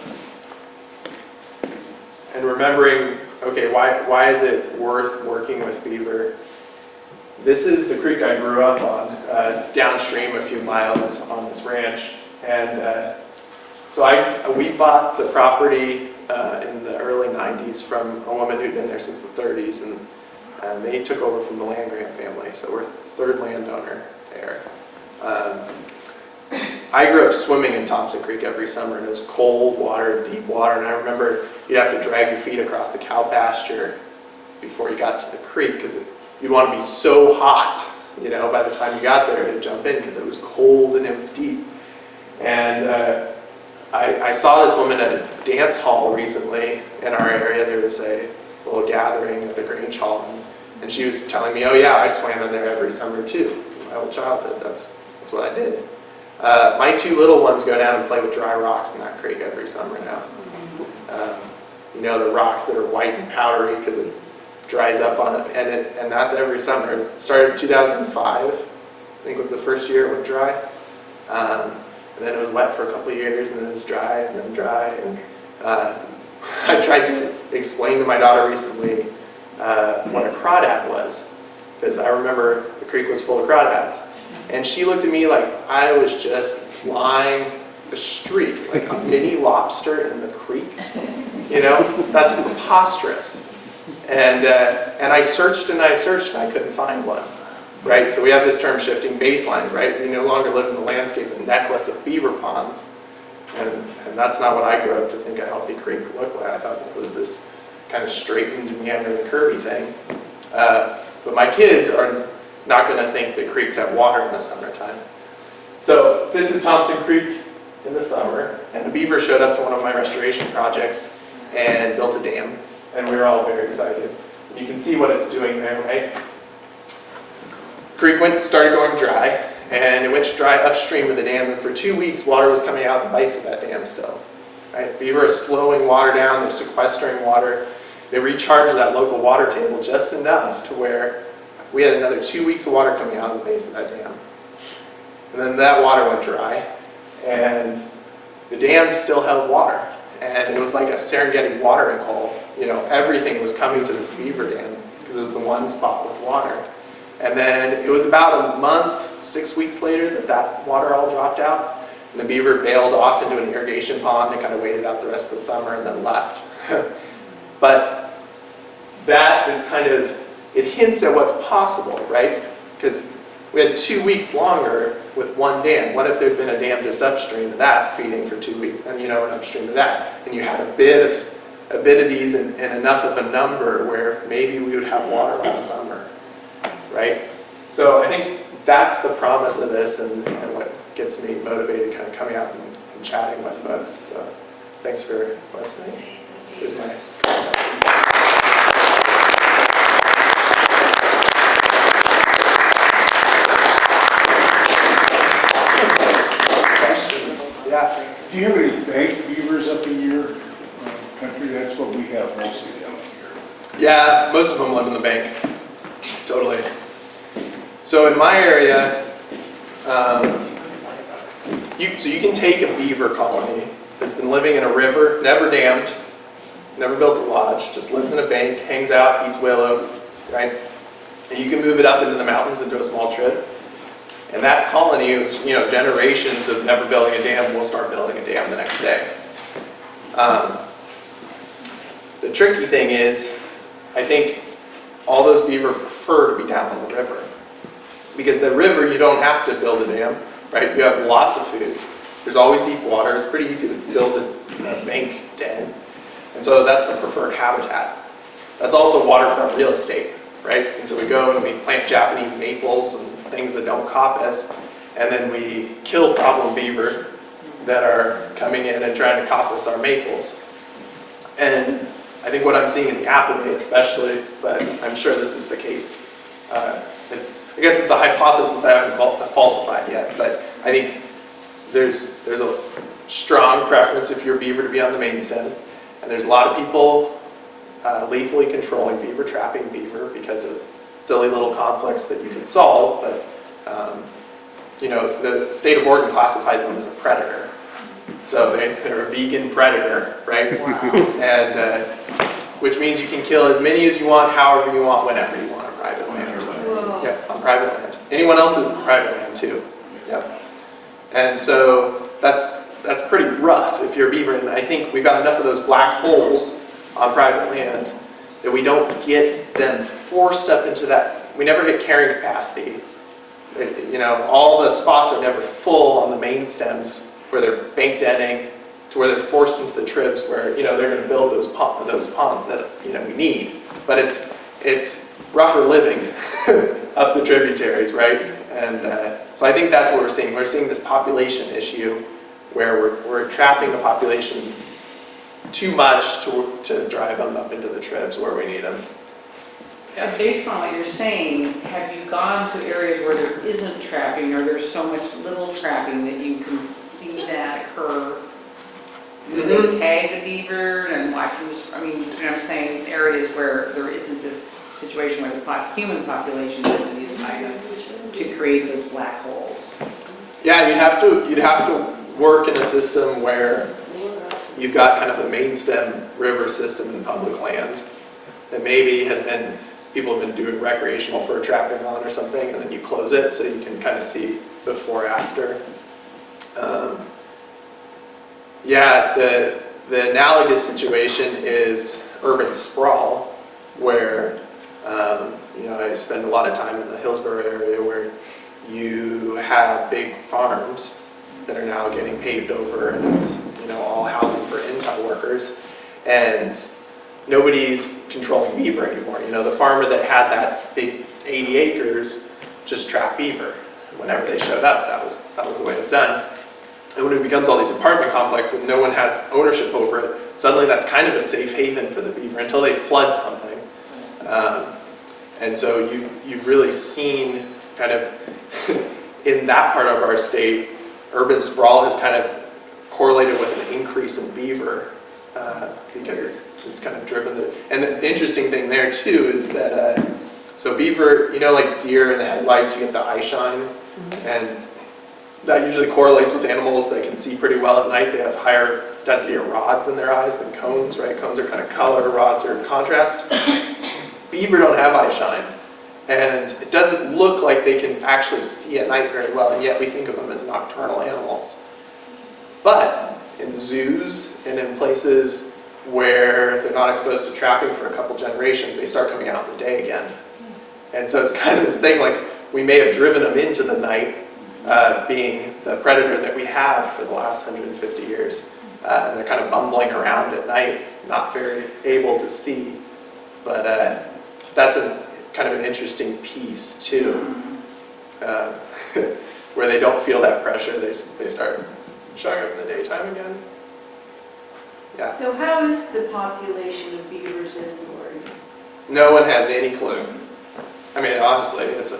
remembering, okay, why is it worth working with beaver? This is the creek I grew up on. It's downstream a few miles on this ranch. And so we bought the property in the early 90s from a woman who'd been there since the 30s, and they took over from the land grant family, so we're third landowner there. I grew up swimming in Thompson Creek every summer, and it was cold water, deep water, and I remember you'd have to drag your feet across the cow pasture before you got to the creek, because you'd want to be so hot, you know, by the time you got there to jump in, because it was cold and it was deep. And I saw this woman at a dance hall recently in our area. There was a little gathering at the Grange Hall, and she was telling me, oh yeah, I swam in there every summer too. In my whole childhood, that's what I did. My two little ones go down and play with dry rocks in that creek every summer now. You know, the rocks that are white and powdery because it dries up on it, and that's every summer. It started in 2005, I think was the first year it went dry. And then it was wet for a couple of years, and then it was dry, and then dry. And I tried to explain to my daughter recently what a crawdad was, because I remember the creek was full of crawdads. And she looked at me like I was just flying a streak, like a mini lobster in the creek. You know, that's preposterous. And I searched and I searched and I couldn't find one. Right, so we have this term shifting baselines, right? We no longer live in the landscape of a necklace of beaver ponds. And that's not what I grew up to think a healthy creek looked like. I thought it was this kind of straightened, meandering, curvy thing. But my kids are not going to think that creeks have water in the summertime. So this is Thompson Creek in the summer, and the beaver showed up to one of my restoration projects and built a dam, and we were all very excited. You can see what it's doing there, right? Creek started going dry, and it went dry upstream of the dam, and for 2 weeks water was coming out the base of that dam still. Right? Beaver is slowing water down, they're sequestering water. They recharged that local water table just enough to where we had another 2 weeks of water coming out of the base of that dam. And then that water went dry, and the dam still held water. And it was like a Serengeti watering hole. You know, everything was coming to this beaver dam because it was the one spot with water. And then it was about a month, 6 weeks later that water all dropped out. And the beaver bailed off into an irrigation pond and kind of waited out the rest of the summer and then left. But that is kind of, it hints at what's possible, right? Because we had 2 weeks longer with one dam. What if there'd been a dam just upstream of that feeding for 2 weeks, and and upstream of that, and you had a bit of these and enough of a number where maybe we would have water last summer, right? So I think that's the promise of this, and what gets me motivated, kind of coming out and chatting with folks. So thanks for listening. Here's my questions. Yeah. Do you have any bank beavers up in your country? That's what we have mostly down here. Yeah, most of them live in the bank. Totally. So in my area, so you can take a beaver colony that's been living in a river, never dammed, never built a lodge, just lives in a bank, hangs out, eats willow, right? And you can move it up into the mountains into a small trip. And that colony is, generations of never building a dam will start building a dam the next day. The tricky thing is, I think all those beaver prefer to be down on the river. Because the river, you don't have to build a dam, right? You have lots of food. There's always deep water. It's pretty easy to build a bank den. And so that's the preferred habitat. That's also waterfront real estate, right? And so we go and we plant Japanese maples and things that don't coppice, and then we kill problem beaver that are coming in and trying to coppice our maples. And I think what I'm seeing in the Apple Bay especially, but I'm sure this is the case, I guess it's a hypothesis I haven't falsified yet, but I think there's a strong preference if you're beaver to be on the main stem, and there's a lot of people lethally controlling beaver, trapping beaver because of silly little conflicts that you can solve, but the state of Oregon classifies them as a predator, So they're a vegan predator, right? Wow. And which means you can kill as many as you want, however you want, whenever you want on private land. Whoa. Yeah, on private land. Anyone else's private land too. Yep. And so that's pretty rough if you're a beaver. And I think we've got enough of those black holes on private land that we don't get them forced up into that. We never hit carrying capacity. You know, all the spots are never full on the main stems where they're bank denning to where they're forced into the tribs where, you know, they're going to build those ponds that, you know, we need. But it's rougher living up the tributaries, right? And so I think that's what we're seeing. We're seeing this population issue where we're trapping the population too much to drive them up into the tribs where we need them. Based on what you're saying, have you gone to areas where there isn't trapping or there's so much little trapping that you can see that occur? Do they tag the beaver and watch them? I mean, you know what I'm saying, areas where there isn't this situation where the human population density is high enough to create those black holes. Yeah, you'd have to work in a system where you've got kind of a main stem river system in public land that maybe people have been doing recreational fur trapping on or something, and then you close it so you can kind of see before after. Yeah, the analogous situation is urban sprawl, where you know, I spend a lot of time in the Hillsborough area where you have big farms that are now getting paved over, and it's, you know, all housing for Intel workers, and nobody's controlling beaver anymore. You know, the farmer that had that big 80 acres just trapped beaver whenever they showed up. That was the way it was done. And when it becomes all these apartment complexes and no one has ownership over it, suddenly that's kind of a safe haven for the beaver until they flood something. And so you've really seen kind of in that part of our state, urban sprawl has kind of correlated with an increase in beaver because it's kind of driven the. And the interesting thing there too is that so beaver, you know, like deer in the headlights, you get the eye shine, and that usually correlates with animals that can see pretty well at night. They have higher density of rods in their eyes than cones, right? Cones are kind of color, rods are contrast. Beaver don't have eye shine, and it doesn't look like they can actually see at night very well, and yet we think of them as nocturnal animals. But in zoos and in places where they're not exposed to trapping for a couple generations, they start coming out in the day again. And so it's kind of this thing like we may have driven them into the night, being the predator that we have for the last 150 years. And they're kind of bumbling around at night, not very able to see. But that's kind of an interesting piece too, where they don't feel that pressure. They start showing up in the daytime again. Yeah. So how is the population of beavers in Oregon? No one has any clue. I mean, honestly, it's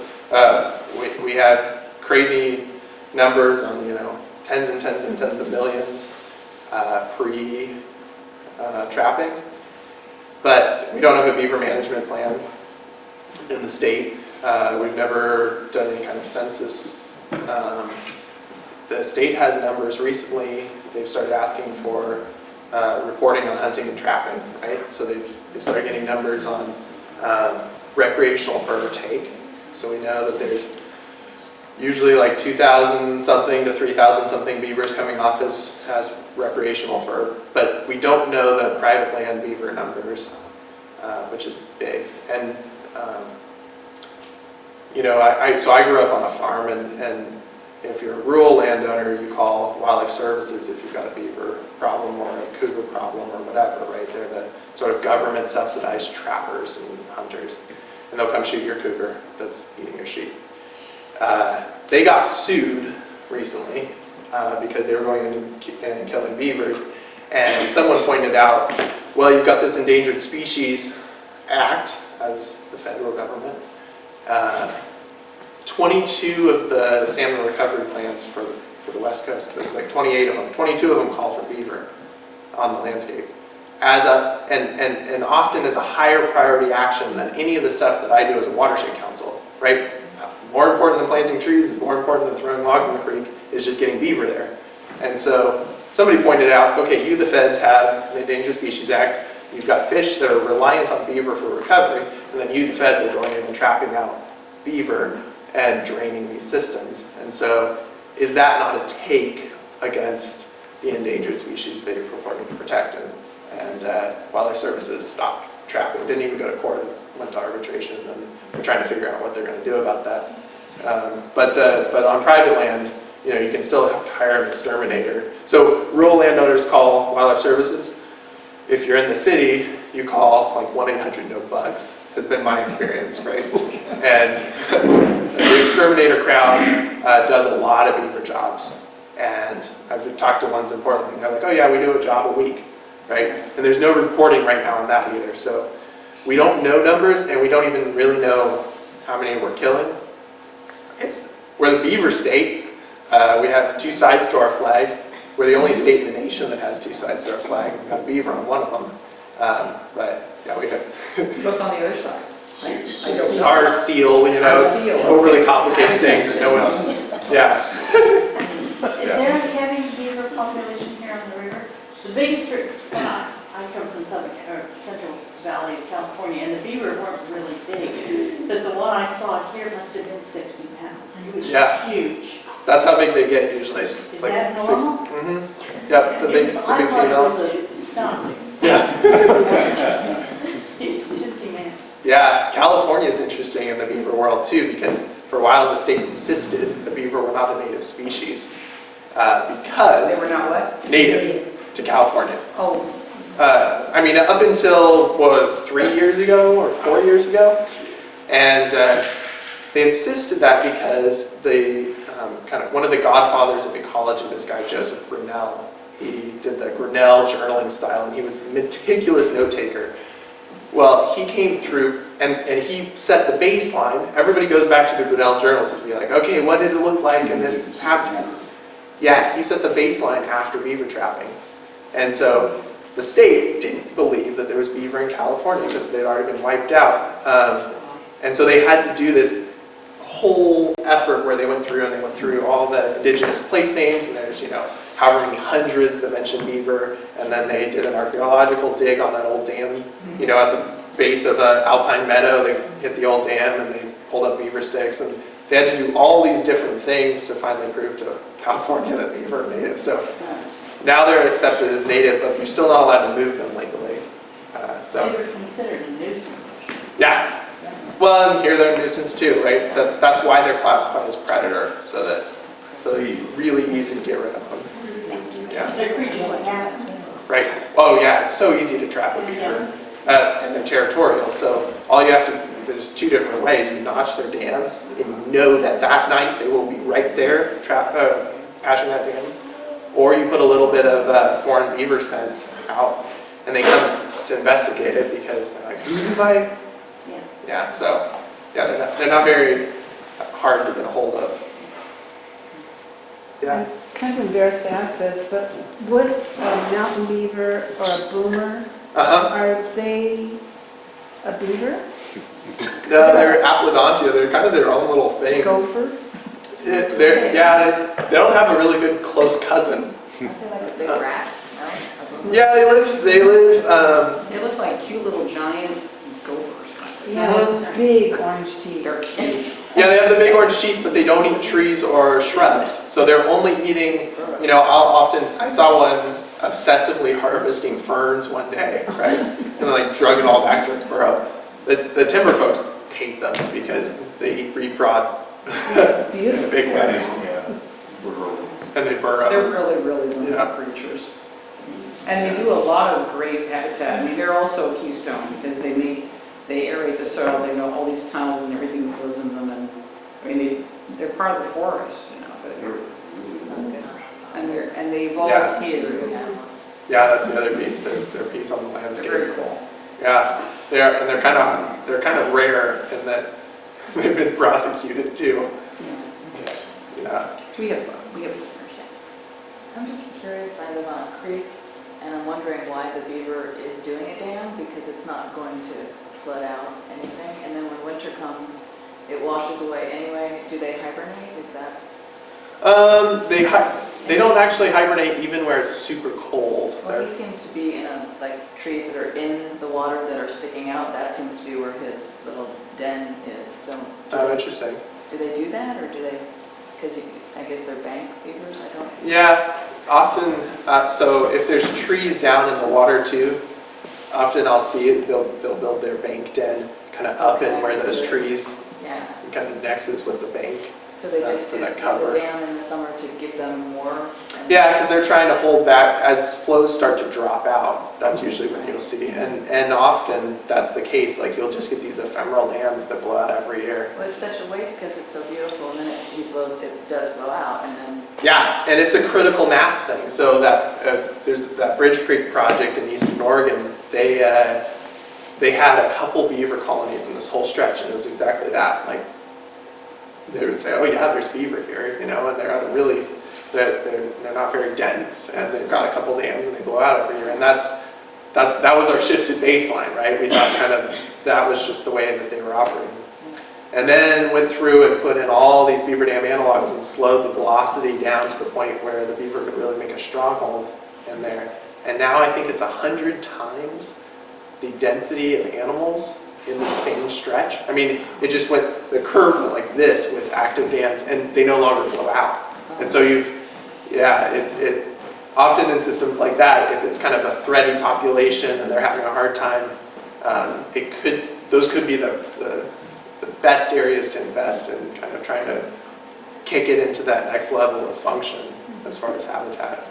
we have crazy numbers on, you know, tens and tens and tens of millions pre-trapping, but we don't have a beaver management plan in the state. We've never done any kind of census. The state has numbers recently. They've started asking for reporting on hunting and trapping, right? So they started getting numbers on recreational fur take. So we know that there's usually like 2,000 something to 3,000 something beavers coming off as recreational fur, but we don't know the private land beaver numbers, which is big. And you know, so I grew up on a farm, and if you're a rural landowner, you call Wildlife Services if you've got a beaver problem or a cougar problem or whatever, right? They're the sort of government subsidized trappers and hunters, and they'll come shoot your cougar that's eating your sheep. They got sued recently because they were going in and killing beavers, and someone pointed out, well, you've got this Endangered Species Act as the federal government. 22 of the salmon recovery plans for the West Coast, there's like 28 of them, 22 of them call for beaver on the landscape. And often as a higher priority action than any of the stuff that I do as a watershed council, right? More important than planting trees, is more important than throwing logs in the creek, is just getting beaver there. And so somebody pointed out, okay, you, the feds, have the Endangered Species Act. You've got fish that are reliant on beaver for recovery, and then you, the feds, are going in and trapping out beaver and draining these systems. And so is that not a take against the endangered species that you're purporting to protect? And Wildlife Services stopped trapping, didn't even go to court, it went to arbitration, and they're trying to figure out what they're going to do about that. But on private land, you can still hire an exterminator. So rural landowners call Wildlife Services. If you're in the city, you call like 1-800-NO-BUGS, has been my experience, right? And the exterminator crowd does a lot of beaver jobs. And I've talked to ones in Portland, and they're like, oh yeah, we do a job a week, right? And there's no reporting right now on that either. So we don't know numbers, and we don't even really know how many we're killing. We're the beaver state. We have 2 sides to our flag. We're the only state in the nation that has 2 sides to our flag. We've got beaver on one of them. But yeah, we have What's on the other side? I don't know. our seal, Our seal. overly complicated things. No one, yeah. Is there a heavy beaver population here on the river? The biggest, I come from Central Valley of California, and the beaver weren't really big, but the one I saw here must have been 60 pounds. It was huge. That's how big they get usually. It's Is like that 6. normal? Mm-hmm. Yep, the big I thought it was females. a stunt. Yeah. Just immense. Yeah, California is interesting in the beaver world too, because for a while the state insisted the beaver were not a native species because They were not what? native to California. Oh, I mean, up until, 3 years ago or 4 years ago, and they insisted that because they one of the godfathers of ecology, this guy Joseph Grinnell, he did the Grinnell journaling style, and he was a meticulous note taker. Well, he came through and he set the baseline. Everybody goes back to the Grinnell journals to be like, okay, what did it look like in this habitat? Yeah, he set the baseline after beaver trapping. And so the state didn't believe that there was beaver in California because they'd already been wiped out. And so they had to do this whole effort where they went through all the indigenous place names, and there's, however many hundreds that mention beaver, and then they did an archaeological dig on that old dam, at the base of an alpine meadow. They hit the old dam and they pulled up beaver sticks, and they had to do all these different things to finally prove to California that beaver are native. So now they're accepted as native, but you're still not allowed to move them legally. They were considered a nuisance. Yeah. Well, and here they're a nuisance too, right? That's why they're classified as predator, so that it's really easy to get rid of them. Because they're creatures of habit. Right. Oh yeah, it's so easy to trap a beaver, and they're territorial. So all you have to, there's 2 different ways. You notch their dam, and you know that night they will be right there patching that dam, or you put a little bit of foreign beaver scent out, and they come to investigate it because they're like, who's in my? Yeah. So yeah, they're not very hard to get a hold of. Yeah. I'm kind of embarrassed to ask this, but would a mountain beaver or a boomer, are they a beaver? No, they're Apledontia. They're kind of their own little thing. Gopher? They don't have a really good close cousin. aren't they like a big rat? No? Yeah, they live. They look like cute little giant gophers. Yeah, big orange teeth. They're cute. Yeah, they have the big orange teeth, but they don't eat trees or shrubs. So they're only eating, I saw one obsessively harvesting ferns one day, right? And then like drug it all back to its burrow. The timber folks hate them because they eat reprod in a big way. And they burrow. They're really, really wonderful creatures. And they do a lot of great habitat. I mean, they're also a keystone because they aerate the soil. They know all these tunnels and everything that goes in them. And I mean, they're part of the forest, and they evolved here. Yeah, that's the other piece. They're a piece on the landscape. They're very cool. Yeah, they are, and they're kind of rare in that they've been prosecuted too. Yeah. We have. I'm just curious, I live on a creek, and I'm wondering why the beaver is doing a dam, because it's not going to flood out anything, and then when winter comes, it washes away anyway. Do they hibernate? Is that? They don't actually hibernate even where it's super cold. Well, he seems to be in like trees that are in the water that are sticking out. That seems to be where his little den is. So Oh, interesting. do they do that, or do they, because I guess they're bank beavers, I don't. Yeah, often, so if there's trees down in the water too, often I'll see it, they'll build their bank den kind of up in where those trees Yeah, kind of nexus with the bank. so they just For do that the cover. dam in the summer to give them more? Yeah, because they're trying to hold back as flows start to drop out. That's usually when you'll see, and often that's the case. Like you'll just get these ephemeral dams that blow out every year. Well, it's such a waste because it's so beautiful, and then it does blow out, and then, Yeah, and it's a critical mass thing. So that there's that Bridge Creek project in Eastern Oregon. They had a couple beaver colonies in this whole stretch, and it was exactly that. Like they would say, "Oh yeah, there's beaver here," you know, and they're at a really they're not very dense, and they've got a couple dams, and they blow out every year. And that was our shifted baseline, right? We thought kind of that was just the way that they were operating. And then went through and put in all these beaver dam analogs and slowed the velocity down to the point where the beaver could really make a stronghold in there. And now I think it's 100 times the density of animals in the same stretch. I mean, it just went, the curve went like this with active dams, and they no longer blow out. And so it often in systems like that, if it's kind of a thready population and they're having a hard time, those could be the best areas to invest in, kind of trying to kick it into that next level of function as far as habitat.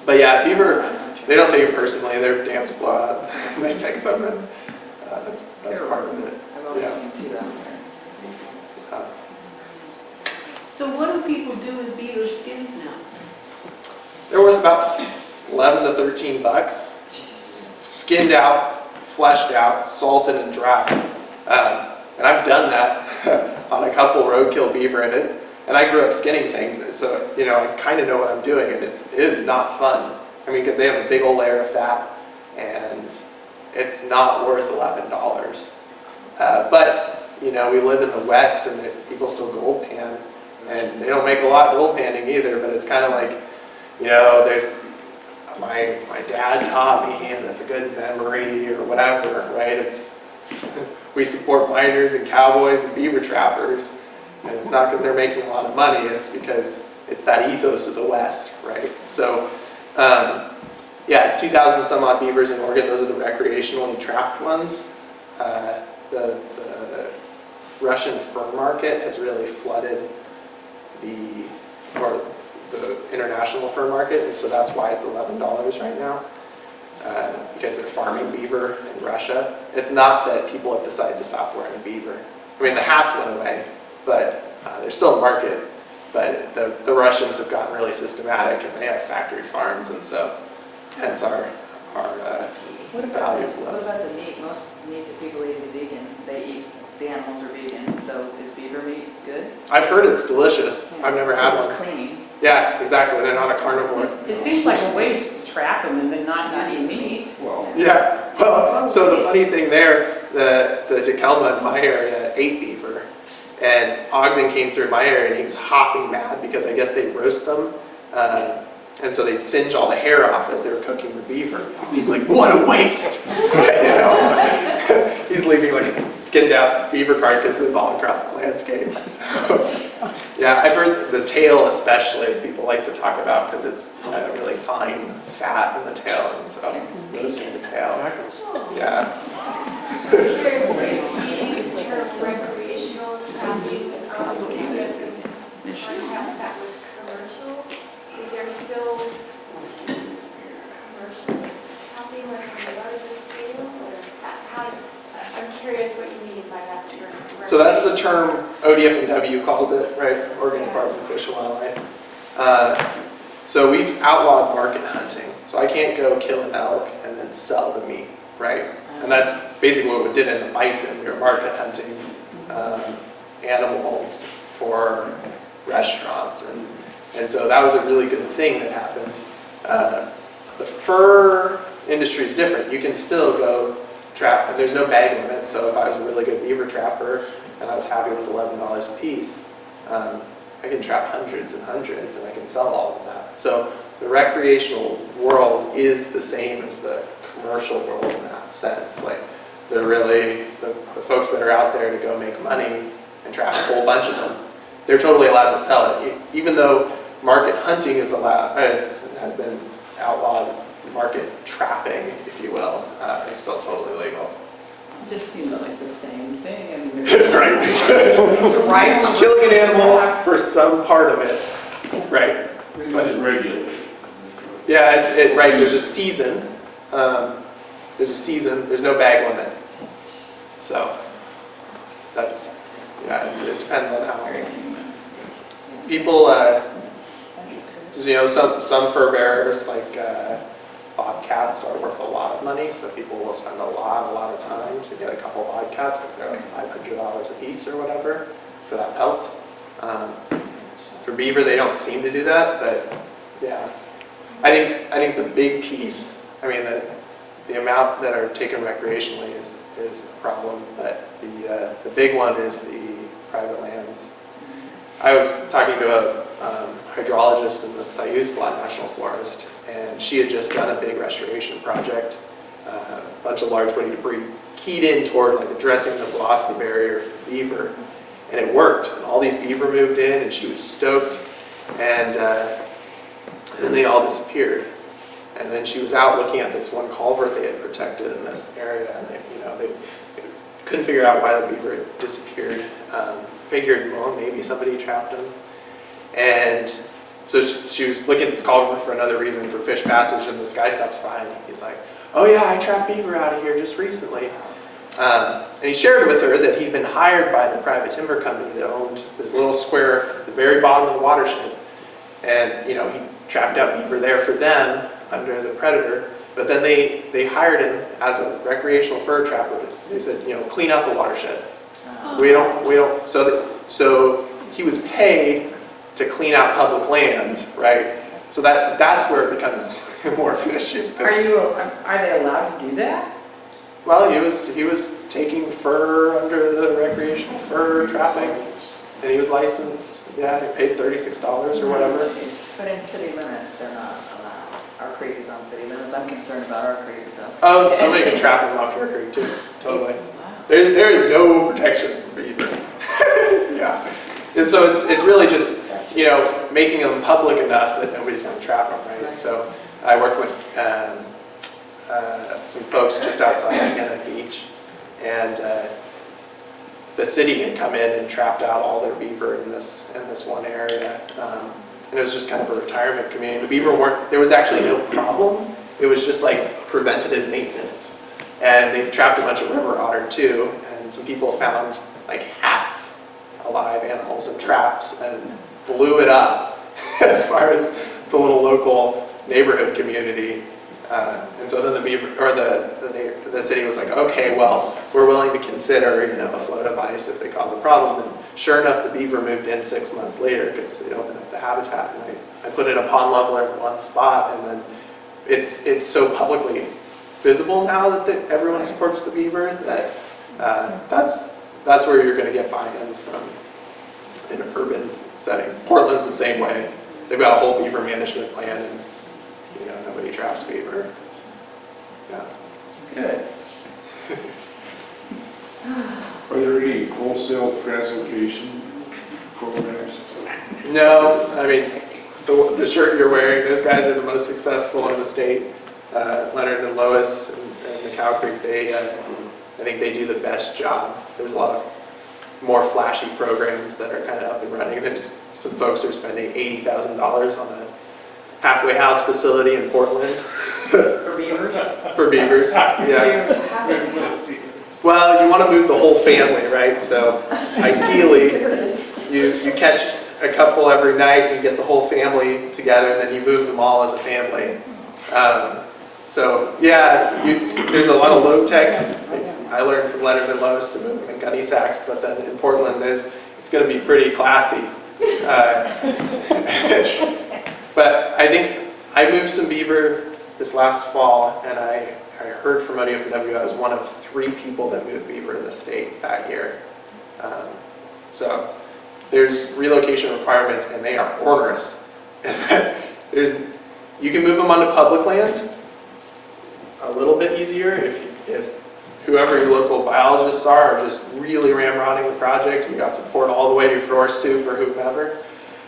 But yeah, beaver, they don't take it personally. Their dams blow out, they fix them, and that's part of it. I've always Yeah. seen two out there. So what do people do with beaver skins now? They're worth about 11 to 13 bucks, skinned out, fleshed out, salted and dried. And I've done that on a couple roadkill beaver in it. And I grew up skinning things, so you know I kind of know what I'm doing, and it is not fun. I mean, because they have a big old layer of fat, and it's not worth $11. But you know, we live in the West, and people still gold pan, and they don't make a lot gold panning either. But it's kind of like, you know, there's my dad taught me, and that's a good memory or whatever, right? It's we support miners and cowboys and beaver trappers, and it's not because they're making a lot of money. It's because it's that ethos of the West, right? So, yeah, 2,000 some odd beavers in Oregon. Those are the recreationally trapped ones. The Russian fur market has really flooded the international fur market, and so that's why it's $11 right now, because they're farming beaver in Russia. It's not that people have decided to stop wearing beaver. I mean, the hats went away, but there's still a market. But the Russians have gotten really systematic, and they have factory farms, and so hence our values What less. about the meat? Most meat that people eat is vegan. The animals are vegan, so is beaver meat good? I've heard it's delicious. I've never had It's one. clean. Yeah, exactly. They're not a carnivore. It seems like a waste to trap them and then not eat meat. Well, Yeah. Well, so the funny thing there, the Takelma in my area ate beaver, and Ogden came through my area and he was hopping mad because I guess they roast them, and so they'd singe all the hair off as they were cooking the beaver. He's like, "What a waste!" You know? He's leaving like skinned out beaver carcasses all across the landscape. So, yeah, I've heard the tail especially people like to talk about because it's really fine fat in the tail, and so roasting the tail. Yeah. Recreational trapping, contrast that with commercial. Is there still commercial trapping like on a larger scale, or how? I'm curious what you mean by that term. So that's the term ODF&W calls it, right? Oregon Department of Fish and Wildlife. So we've outlawed market hunting. So I can't go kill an elk and then sell the meat, right? And that's basically what we did in the bison. We were market hunting animals for restaurants. And so that was a really good thing that happened. The fur industry is different. You can still go trap, and there's no bag limit. So if I was a really good beaver trapper and I was happy with $11 a piece, I can trap hundreds and hundreds, and I can sell all of that. So the recreational world is the same as the commercial world in that sense. Like, they're really, the folks that are out there to go make money and trap a whole bunch of them, they're totally allowed to sell it. Even though market hunting is allowed, has been outlawed, market trapping, if you will, is still totally legal. It just seems like the same thing. I mean, Right. right. Killing an animal for some part of it, right. But it's regulated. Yeah, right, there's a season. There's no bag limit. So that's, yeah, it depends on how people, some fur bearers, like bobcats, are worth a lot of money, so people will spend a lot of time to get a couple bobcats because they're like $500 a piece or whatever for that pelt. For beaver, they don't seem to do that, but yeah. I think the big piece, I mean, the amount that are taken recreationally is a problem, but the big one is the private lands. I was talking to a hydrologist in the Sayusla National Forest, and she had just done a big restoration project, a bunch of large woody debris keyed in toward like addressing the velocity barrier for beaver, and it worked. And all these beaver moved in, and she was stoked, and then they all disappeared. And then she was out looking at this one culvert they had protected in this area, and they couldn't figure out why the beaver had disappeared. Figured, well, maybe somebody trapped him. And so she was looking at this culvert for another reason, for fish passage, and this guy stops by, and he's like, oh yeah, I trapped beaver out of here just recently. And he shared with her that he'd been hired by the private timber company that owned this little square at the very bottom of the watershed. And he trapped out beaver there for them under the predator, but then they hired him as a recreational fur trapper. They said, clean out the watershed. We don't. So he was paid to clean out public land, right? So that's where it becomes more of an issue. Are they allowed to do that? Well, he was taking fur under the recreational fur trapping, and he was licensed. Yeah, he paid $36 or whatever. But in city limits, they're not allowed. Our creek is on city limits. I'm concerned about our creek, so. Oh, somebody can trap him off your creek too. Totally. Wow. There is no protection for beaver. Yeah. And so it's really just, making them public enough that nobody's going to trap them, right? So I worked with some folks just outside Hannah Beach, and the city had come in and trapped out all their beaver in this one area. And it was just kind of a retirement community. The beaver there was actually no problem. It was just like preventative maintenance. And they trapped a bunch of river otter too, and some people found like half alive animals in traps and blew it up as far as the little local neighborhood community. And so then the beaver, or the city was like, okay, well, we're willing to consider, a float of ice if they cause a problem. And sure enough, the beaver moved in 6 months later because they opened up the habitat. And I put in a pond leveler in one spot, and then it's so publicly visible now that everyone supports the beaver that that's where you're going to get buy-in from in urban settings. Portland's the same way. They've got a whole beaver management plan, and nobody traps beaver. Yeah. Good. Are there any wholesale transportation programs? No, I mean, the shirt you're wearing, those guys are the most successful in the state. Leonard and Lois and the Cow Creek, I think they do the best job. There's a lot of more flashy programs that are kind of up and running. There's some folks who are spending $80,000 on a halfway house facility in Portland. For beavers? For beavers, yeah. Well, you want to move the whole family, right? So ideally, you catch a couple every night, you get the whole family together, and then you move them all as a family. So yeah, there's a lot of low tech. I learned from Leonard and Lois to move them in gunny sacks, but then in Portland, it's going to be pretty classy. But I think I moved some beaver this last fall, and I heard from ODFW I was one of 3 people that moved beaver in the state that year. So there's relocation requirements and they are onerous. And you can move them onto public land a little bit easier if whoever your local biologists are just really ramrodding the project. You got support all the way to your soup or whomever.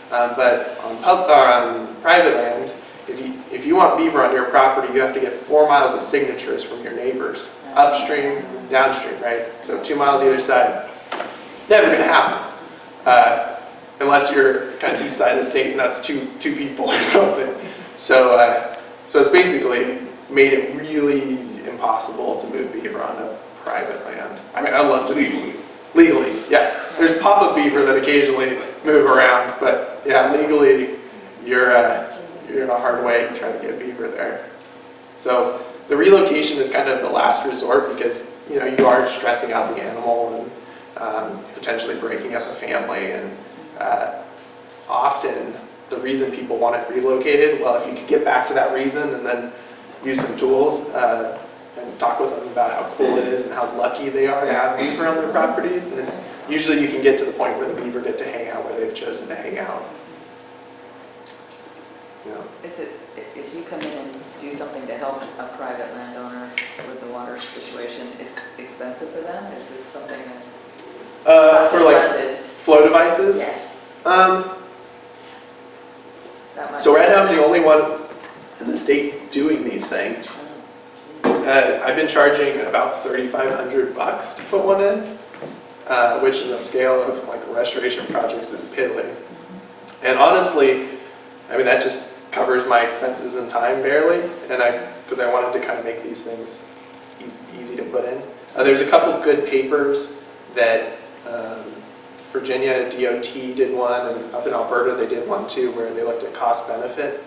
But on private land, if you want beaver on your property, you have to get 4 miles of signatures from your neighbors, upstream, downstream, right? So 2 miles either side. Never going to happen, unless you're kind of east side of the state and that's two people or something. So it's basically made it really impossible to move beaver onto private land. I mean, I'd love to legally, yes. There's pop-up beaver that occasionally move around, but yeah, legally, you're in a hard way to try to get beaver there. So the relocation is kind of the last resort because you are stressing out the animal and potentially breaking up a family. And often the reason people want it relocated, well, if you could get back to that reason and then use some tools and talk with them about how cool it is and how lucky they are to have beaver on their property, then usually you can get to the point where the beaver get to hang out where they've chosen to hang out. Is it, if you come in and do something to help a private landowner with the water situation, it's expensive for them? Is this something that... For like flow devices? Yes. So right now I'm the only one in the state doing these things. I've been charging about $3,500 to put one in, which in the scale of like restoration projects is piddling. And honestly, I mean, that just covers my expenses and time barely, and because I wanted to kind of make these things easy to put in. There's a couple good papers that Virginia DOT did one, and up in Alberta they did one too, where they looked at cost benefit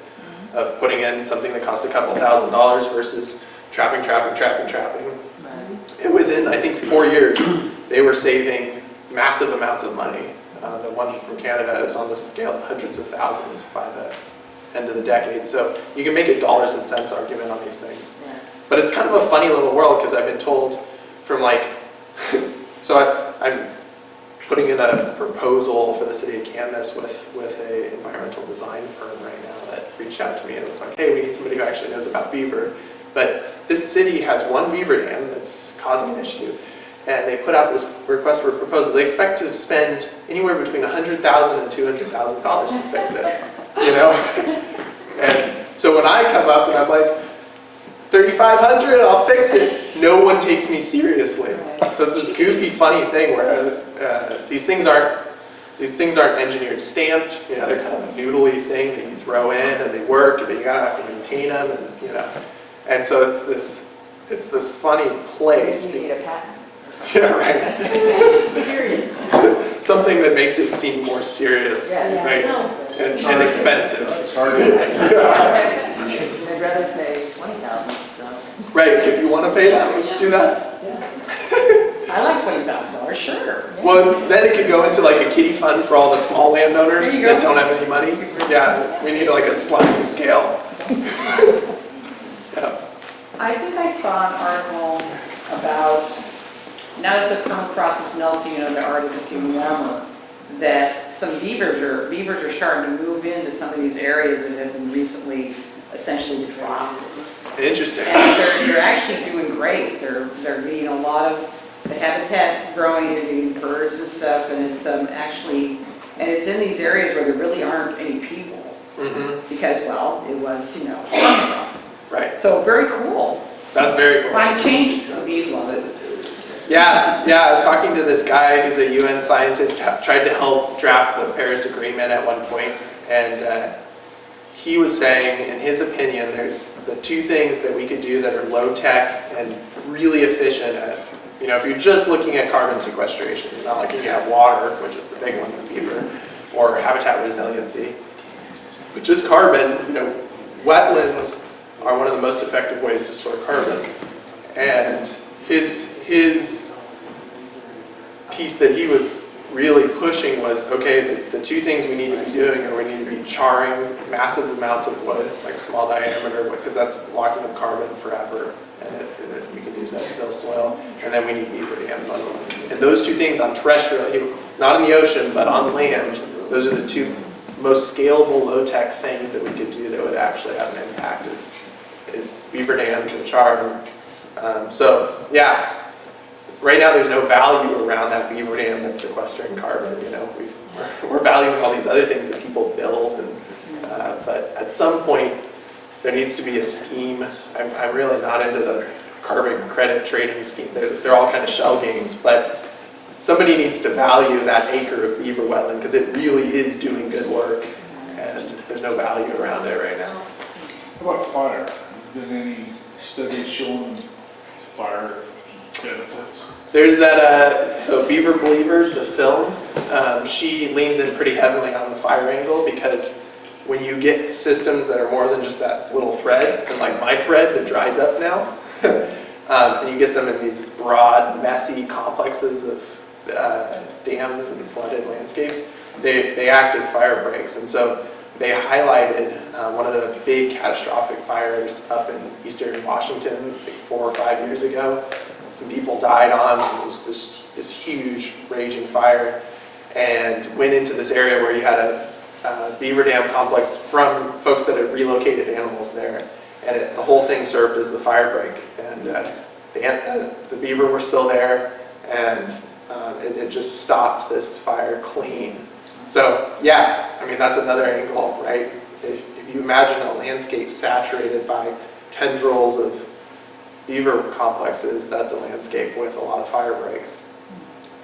of putting in something that costs a couple $1,000s versus trapping. And within, I think, 4 years, they were saving massive amounts of money. The one from Canada is on the scale of hundreds of thousands by the end of the decade. So you can make a dollars and cents argument on these things. But it's kind of a funny little world because I've been told from like, so I'm putting in a proposal for the city of Canvas with an environmental design firm right now that reached out to me and was like, hey, we need somebody who actually knows about beaver. But this city has one beaver dam that's causing an issue. And they put out this request for a proposal. They expect to spend anywhere between $100,000 and $200,000 to fix it, And so when I come up and I'm like, $3,500, I'll fix it, no one takes me seriously. So it's this goofy, funny thing where these things aren't engineered stamped. They're kind of a noodly thing that you throw in and they work, but you gotta have to maintain them, and And so it's this funny place. You need a patent. Yeah, right. Serious. Something that makes it seem more serious, Yes. right? No. And expensive. It's hard to I'd rather pay $20,000, so. Right, if you want to pay that much, do that. I like $20,000, sure. Well, then it could go into like a kiddie fund for all the small landowners There you that go. don't have any money. Yeah, we need like a sliding scale. Yeah. I think I saw an article about, now that the permafrost is melting and the Arctic is getting warmer, that some beavers are starting to move into some of these areas that have been recently essentially defrosted. Interesting. And they're actually doing great. They're getting a lot of, the habitat's growing, they're getting birds and stuff, and it's it's in these areas where there really aren't any people. Mm-hmm. Because, well, it was, permafrost. Right. So very cool. That's very cool. Climate change, the bees love it. Yeah, I was talking to this guy who's a UN scientist, tried to help draft the Paris Agreement at one point, and he was saying, in his opinion, there's the two things that we could do that are low tech and really efficient at, if you're just looking at carbon sequestration, you're not looking at water, which is the big one for beaver, or habitat resiliency, but just carbon, wetlands are one of the most effective ways to store carbon. And his piece that he was really pushing was, okay, the two things we need to be doing are we need to be charring massive amounts of wood, like small diameter, because that's locking up carbon forever, and we can use that to build soil, and then we need beaver dams on them. And those two things on terrestrial, not in the ocean, but on land, those are the two most scalable, low-tech things that we could do that would actually have an impact is beaver dams and charm. So yeah, right now there's no value around that beaver dam that's sequestering carbon. We're valuing all these other things that people build, but at some point there needs to be a scheme. I'm really not into the carbon credit trading scheme. They're all kind of shell games, but somebody needs to value that acre of beaver wetland because it really is doing good work, and there's no value around it right now. How about fire? Been any studies showing fire benefits? There's that, so Beaver Believers, the film, she leans in pretty heavily on the fire angle because when you get systems that are more than just that little thread, and like my thread that dries up now, and you get them in these broad, messy complexes of dams and flooded landscape, they act as fire breaks. And so they highlighted one of the big catastrophic fires up in eastern Washington like 4 or 5 years ago. Some people died on. It was this huge raging fire, and went into this area where you had a beaver dam complex from folks that had relocated animals there, and the whole thing served as the fire break. And the beaver were still there, and it just stopped this fire clean. So yeah, I mean, that's another angle, right? If you imagine a landscape saturated by tendrils of beaver complexes, that's a landscape with a lot of fire breaks.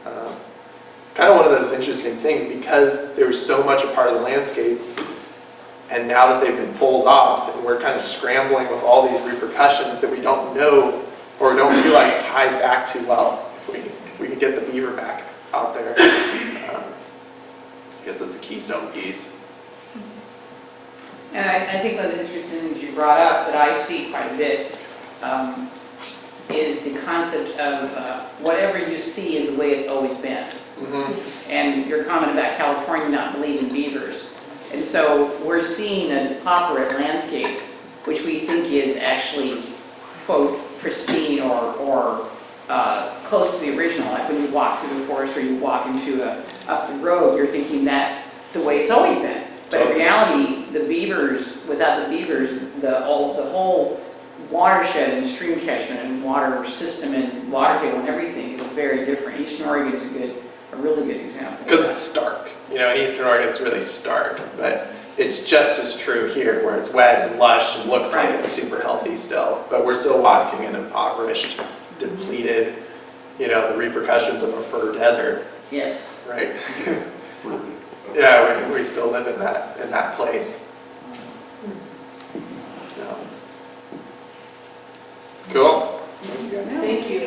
It's kind of one of those interesting things because they were so much a part of the landscape, and now that they've been pulled off, and we're kind of scrambling with all these repercussions that we don't know or don't realize tie back too well. If we can get the beaver back out there, I guess that's a keystone piece. And I think one of the interesting things you brought up that I see quite a bit is the concept of whatever you see is the way it's always been. Mm-hmm. And your comment about California not believing beavers. And so we're seeing an operant landscape, which we think is actually, quote, pristine or close to the original. Like when you walk through the forest or you walk up the road, you're thinking that's the way it's always been. But in reality, the beavers, without the beavers, the whole watershed and stream catchment and water system and water table and everything is very different. Eastern Oregon is a really good example. Because it's stark. In Eastern Oregon it's really stark, but it's just as true here where it's wet and lush and looks like it's super healthy still. But we're still walking in impoverished, depleted, the repercussions of a fur desert. Yeah. Right? Yeah, we still live in that place. Yeah. Cool. Thank you.